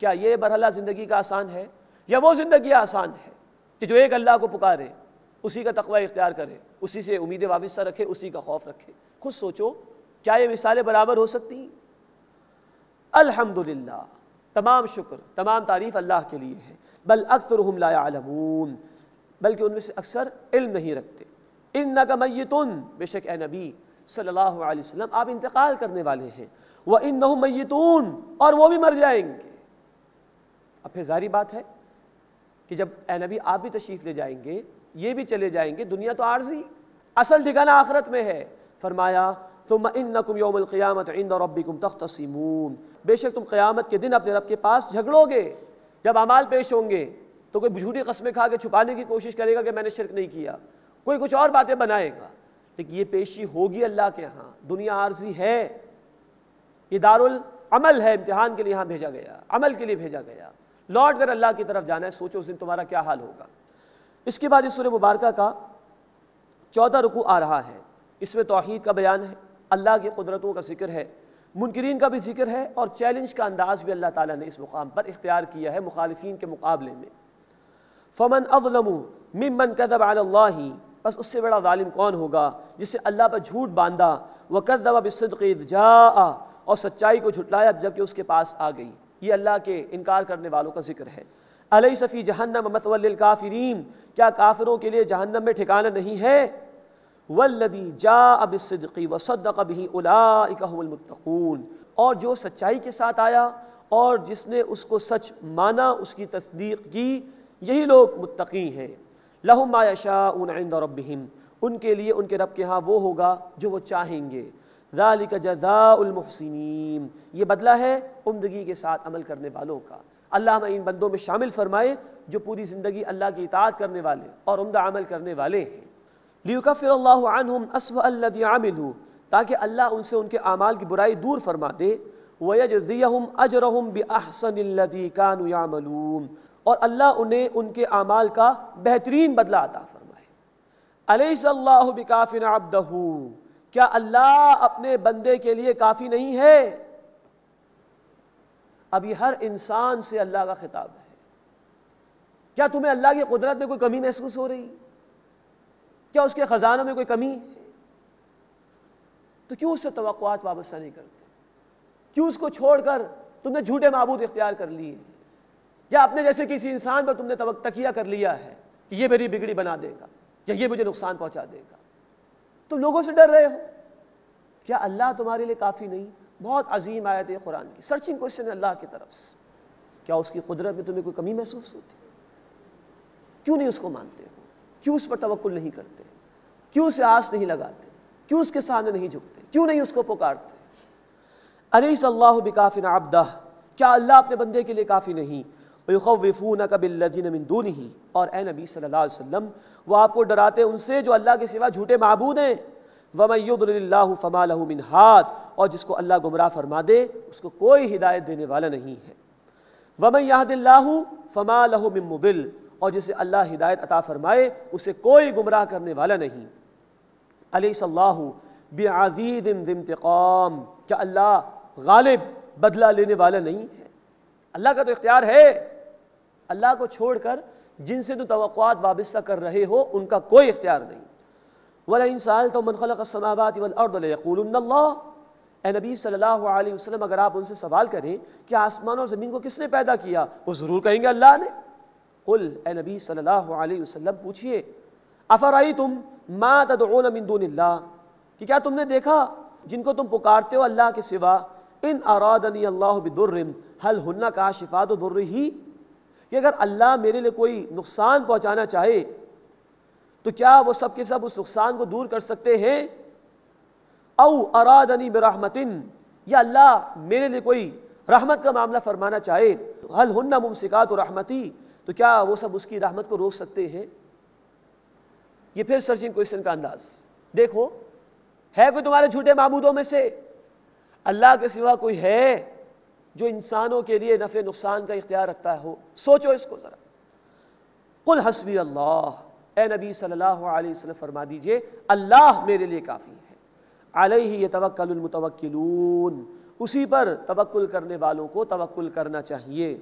کیا یہ مرحلہ زندگی کا آسان ہے؟ یا وہ زندگی آسان ہے کہ جو ایک اللہ کو پکارے، اسی کا تقوی اختیار کرے، اسی سے امیدیں وابستہ رکھے، اسی کا خوف رکھے؟ خود سوچو کیا یہ مثالیں برابر ہو سکتی ہیں؟ الحمدللہ، تمام شکر، تمام تعریف اللہ کے لیے ہے۔ بل اکثرهم لا يعلمون، بلکہ ان میں سے اکثر علم نہیں رکھتے۔ انک میت، بے شک اے نبی صلی اللہ علیہ وسلم آپ انتقال کرنے والے ہیں، وانہم میتون، اور وہ بھی مر جائیں گے۔ اب پھر ظاہری بات ہے کہ جب اے نبی آپ بھی تشریف لے جائیں گے، یہ بھی چلے جائیں گے، دنیا تو عارضی، اصل ٹھکانہ آخرت میں ہے۔ فرمایا ثم انکم یوم القیامۃ عند ربکم تختصمون، بے شک تم قیامت کے دن اپنے رب کے پاس جھگڑو گے۔ جب اعمال پیش ہوں گے تو کوئی جھوٹی قسمیں کھا کے چھپانے کی کوشش کرے گا کہ میں نے شرک نہیں کیا، کوئی کچھ اور باتیں بنائے گا، لیکن یہ پیشی ہوگی اللہ کے ہاں۔ دنیا عارضی ہے، یہ دارالعمل ہے، امتحان کے لیے یہاں بھیجا گیا، عمل کے لیے بھیجا گیا، لوٹ کر اللہ کی طرف جانا ہے۔ سوچو اس دن تمہارا کیا حال ہوگا۔ اس کے بعد اس سورہ مبارکہ کا 14 رکوع آ رہا ہے، اس میں توحید کا بیان ہے، اللہ کی قدرتوں کا ذکر ہے، منکرین کا بھی ذکر ہے، اور چیلنج کا انداز بھی اللہ تعالیٰ نے اس مقام پر اختیار کیا ہے مخالفین کے مقابلے میں۔ فمن اظلم ممن کذب علی اللہ، بس اس سے بڑا ظالم کون ہوگا جس سے اللہ پر جھوٹ باندھا، وکذب بالصدق اذ جاء، اور سچائی کو جھٹلایا جبکہ اس کے پاس آ گئی۔ یہ اللہ کے انکار کرنے والوں کا ذکر ہے۔ الیس فی جہنم مثوی للکافرین، کیا کافروں کے لیے جہنم میں ٹھکانہ نہیں ہے؟ والذی جاء بالصدق وصدق به اولئک هم المتقون، اور جو سچائی کے ساتھ آیا اور جس نے اس کو سچ مانا، اس کی تصدیق کی، یہی لوگ متقی ہیں۔ لہم ما یشاءون عند ربہم، ان کے لیے ان کے رب کے ہاں وہ ہوگا جو وہ چاہیں گے۔ ذالک جزاء المحسنین، یہ بدلہ ہے عمدگی کے ساتھ عمل کرنے والوں کا۔ اللہ ہمیں ان بندوں میں شامل فرمائے جو پوری زندگی اللہ کی اطاعت کرنے والے اور عمدہ عمل کرنے والے ہیں۔ لیکفر اللہ عنہم اسوأ الذی عملوا، تاکہ اللہ ان سے ان کے اعمال کی برائی دور فرما دے، ویجزیہم اجرہم باحسن الذی کانوا یعملون، اور اللہ انہیں ان کے اعمال کا بہترین بدلہ عطا فرمائے۔ الیس اللہ بکاف عبدہ، کیا اللہ اپنے بندے کے لیے کافی نہیں ہے؟ اب یہ ہر انسان سے اللہ کا خطاب ہے۔ کیا تمہیں اللہ کی قدرت میں کوئی کمی محسوس ہو رہی؟ کیا اس کے خزانوں میں کوئی کمی ہے؟ تو کیوں اس سے توقعات وابستہ نہیں کرتے؟ کیوں اس کو چھوڑ کر تم نے جھوٹے معبود اختیار کر لیے، یا اپنے جیسے کسی انسان پر تم نے تکیہ کر لیا ہے کہ یہ میری بگڑی بنا دے گا یا یہ مجھے نقصان پہنچا دے گا؟ تم لوگوں سے ڈر رہے ہو؟ کیا اللہ تمہارے لیے کافی نہیں؟ بہت عظیم آیت ہے قرآن کی، سرچنگ کوسچن ہے اللہ کی طرف سے۔ کیا اس کی قدرت میں تمہیں کوئی کمی محسوس ہوتی؟ کیوں نہیں اس کو مانتے ہو؟ کیوں اس پر توکل نہیں کرتے؟ کیوں اسے آس نہیں لگاتے؟ کیوں اس کے سامنے نہیں جھکتے؟ کیوں نہیں اس کو پکارتے؟ الیس اللہ بکاف عبدہ، کیا اللہ اپنے بندے کے لیے کافی نہیں؟ ویخوفونک بالذین من دونہ، اور اے نبی صلی اللہ علیہ وسلم وہ آپ کو ڈراتے ان سے جو اللہ کے سوا جھوٹے معبود ہیں۔ ومن یضلل اللہ فما لہ من ہاد، اور جس کو اللہ گمراہ فرما دے اس کو کوئی ہدایت دینے والا نہیں ہے۔ ومن یہد اللہ فما لہ من مضل، اور جسے اللہ ہدایت عطا فرمائے اسے کوئی گمراہ کرنے والا نہیں۔ الیس اللہ بعزیز ذی انتقام، کیا اللہ غالب بدلہ لینے والا نہیں ہے؟ اللہ کا تو اختیار ہے. اللہ کو چھوڑ کر جن سے تو توقعات وابستہ کر رہے ہو ان کا کوئی اختیار نہیں. وَلَئِن سَأَلْتَهُم مَّن خَلَقَ السَّمَاوَاتِ وَالْأَرْضَ لَيَقُولُنَّ اللَّهُ. اے نبی صلی اللہ علیہ وسلم اگر آپ ان سے سوال کریں کہ آسمان اور زمین کو کس نے پیدا کیا، وہ ضرور کہیں گے اللہ نے. قل اے نبی صلی اللہ علیہ وسلم پوچھئے افرأیتم ما تدعون من دون اللہ، کہ کیا تم نے دیکھا جن کو تم پکارتے ہو اللہ کے سوا، ان ارادنی اللہ بضر هل ہن کاشفات ضرہ، کہ اگر اللہ میرے لیے کوئی نقصان پہنچانا چاہے تو کیا وہ سب کے سب اس نقصان کو دور کر سکتے ہیں؟ او ارادنی برحمت، یا اللہ میرے لیے کوئی رحمت کا معاملہ فرمانا چاہے، هل ہن ممسکات رحمتی، تو کیا وہ سب اس کی رحمت کو روک سکتے ہیں؟ یہ پھر سرچنگ کوئسچن کا انداز. دیکھو ہے کوئی تمہارے جھوٹے معبودوں میں سے اللہ کے سوا کوئی ہے جو انسانوں کے لیے نفع نقصان کا اختیار رکھتا ہو؟ سوچو اس کو ذرا. قل حسبی اللہ، اے نبی صلی اللہ علیہ وسلم فرما دیجئے اللہ میرے لیے کافی ہے. علیہ یتوکل المتوکلون، اسی پر توکل کرنے والوں کو توکل کرنا چاہیے.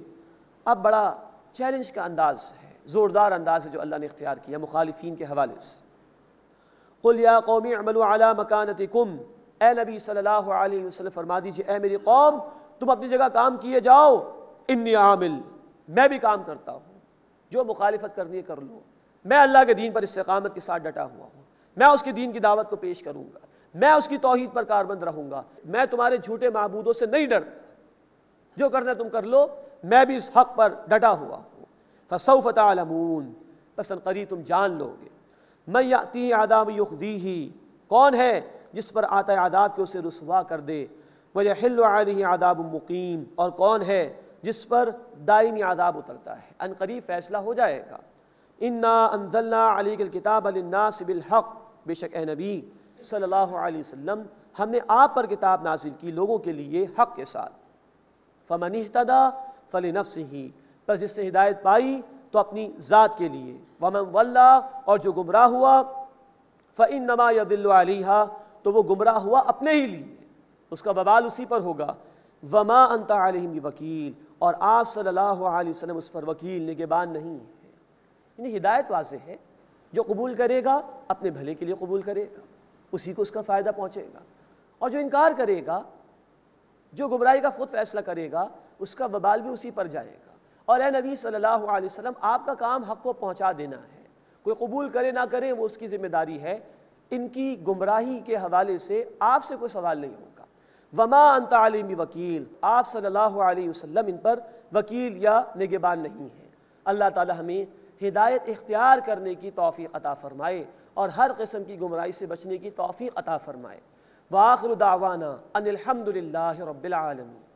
اب بڑا چیلنج کا انداز ہے، زوردار انداز ہے جو اللہ نے اختیار کیا مخالفین کے حوالے سے. قل یا قوم اعملوا علی مکانتکم، اے نبی صلی اللہ علیہ وسلم فرما دیجئے اے میری قوم تم اپنی جگہ کام کیے جاؤ، انی عامل، میں بھی کام کرتا ہوں، جو مخالفت کرنی ہے کر لو، میں اللہ کے دین پر استقامت کے ساتھ ڈٹا ہوا ہوں، میں اس کے دین کی دعوت کو پیش کروں گا، میں اس کی توحید پر کاربند رہوں گا، میں تمہارے جھوٹے معبودوں سے نہیں ڈرتا، جو کرنا تم کر لو، میں بھی اس حق پر ڈٹا ہوا ہوں. فسوف تعلمون، بس قریب تم جان لو گے. من یأتیہ عذاب یخزیہ، کون ہے جس پر آتا ہے عذاب کہ اسے رسوا کر دے. ویحل علیہ عذاب مقیم، اور کون ہے جس پر دائمی عذاب اترتا ہے، ان قریب فیصلہ ہو جائے گا. انا انزلنا علیک الکتاب للناس بالحق، بے شک اے نبی صلی اللہ علیہ وسلم ہم نے آپ پر کتاب نازل کی لوگوں کے لیے حق کے ساتھ. فمن اہتدی فلنفسہ، پس جس سے ہدایت پائی تو اپنی ذات کے لیے. ومن ضل، اور جو گمراہ ہوا، فانما یضل علیہا، تو وہ گمراہ ہوا اپنے ہی لیے، اس کا وبال اسی پر ہوگا. وما انت علیہم بوکیل، اور آپ صلی اللہ علیہ وسلم اس پر وکیل نگہبان نہیں ہے. یعنی ہدایت واضح ہے، جو قبول کرے گا اپنے بھلے کے لیے قبول کرے گا، اسی کو اس کا فائدہ پہنچے گا، اور جو انکار کرے گا، جو گمراہی کا خود فیصلہ کرے گا، اس کا وبال بھی اسی پر جائے گا. اور اے نبی صلی اللہ علیہ وسلم آپ کا کام حق کو پہنچا دینا ہے، کوئی قبول کرے نہ کرے وہ اس کی ذمہ داری ہے. ان کی گمراہی کے حوالے سے آپ سے کوئی سوال نہیں ہوگا. وما انت علیہم بوکیل، آپ صلی اللہ علیہ وسلم ان پر وکیل یا نگہبان نہیں ہے. اللہ تعالی ہمیں ہدایت اختیار کرنے کی توفیق عطا فرمائے اور ہر قسم کی گمراہی سے بچنے کی توفیق عطا فرمائے. وآخر دعوانا ان الحمد للہ رب العالمین.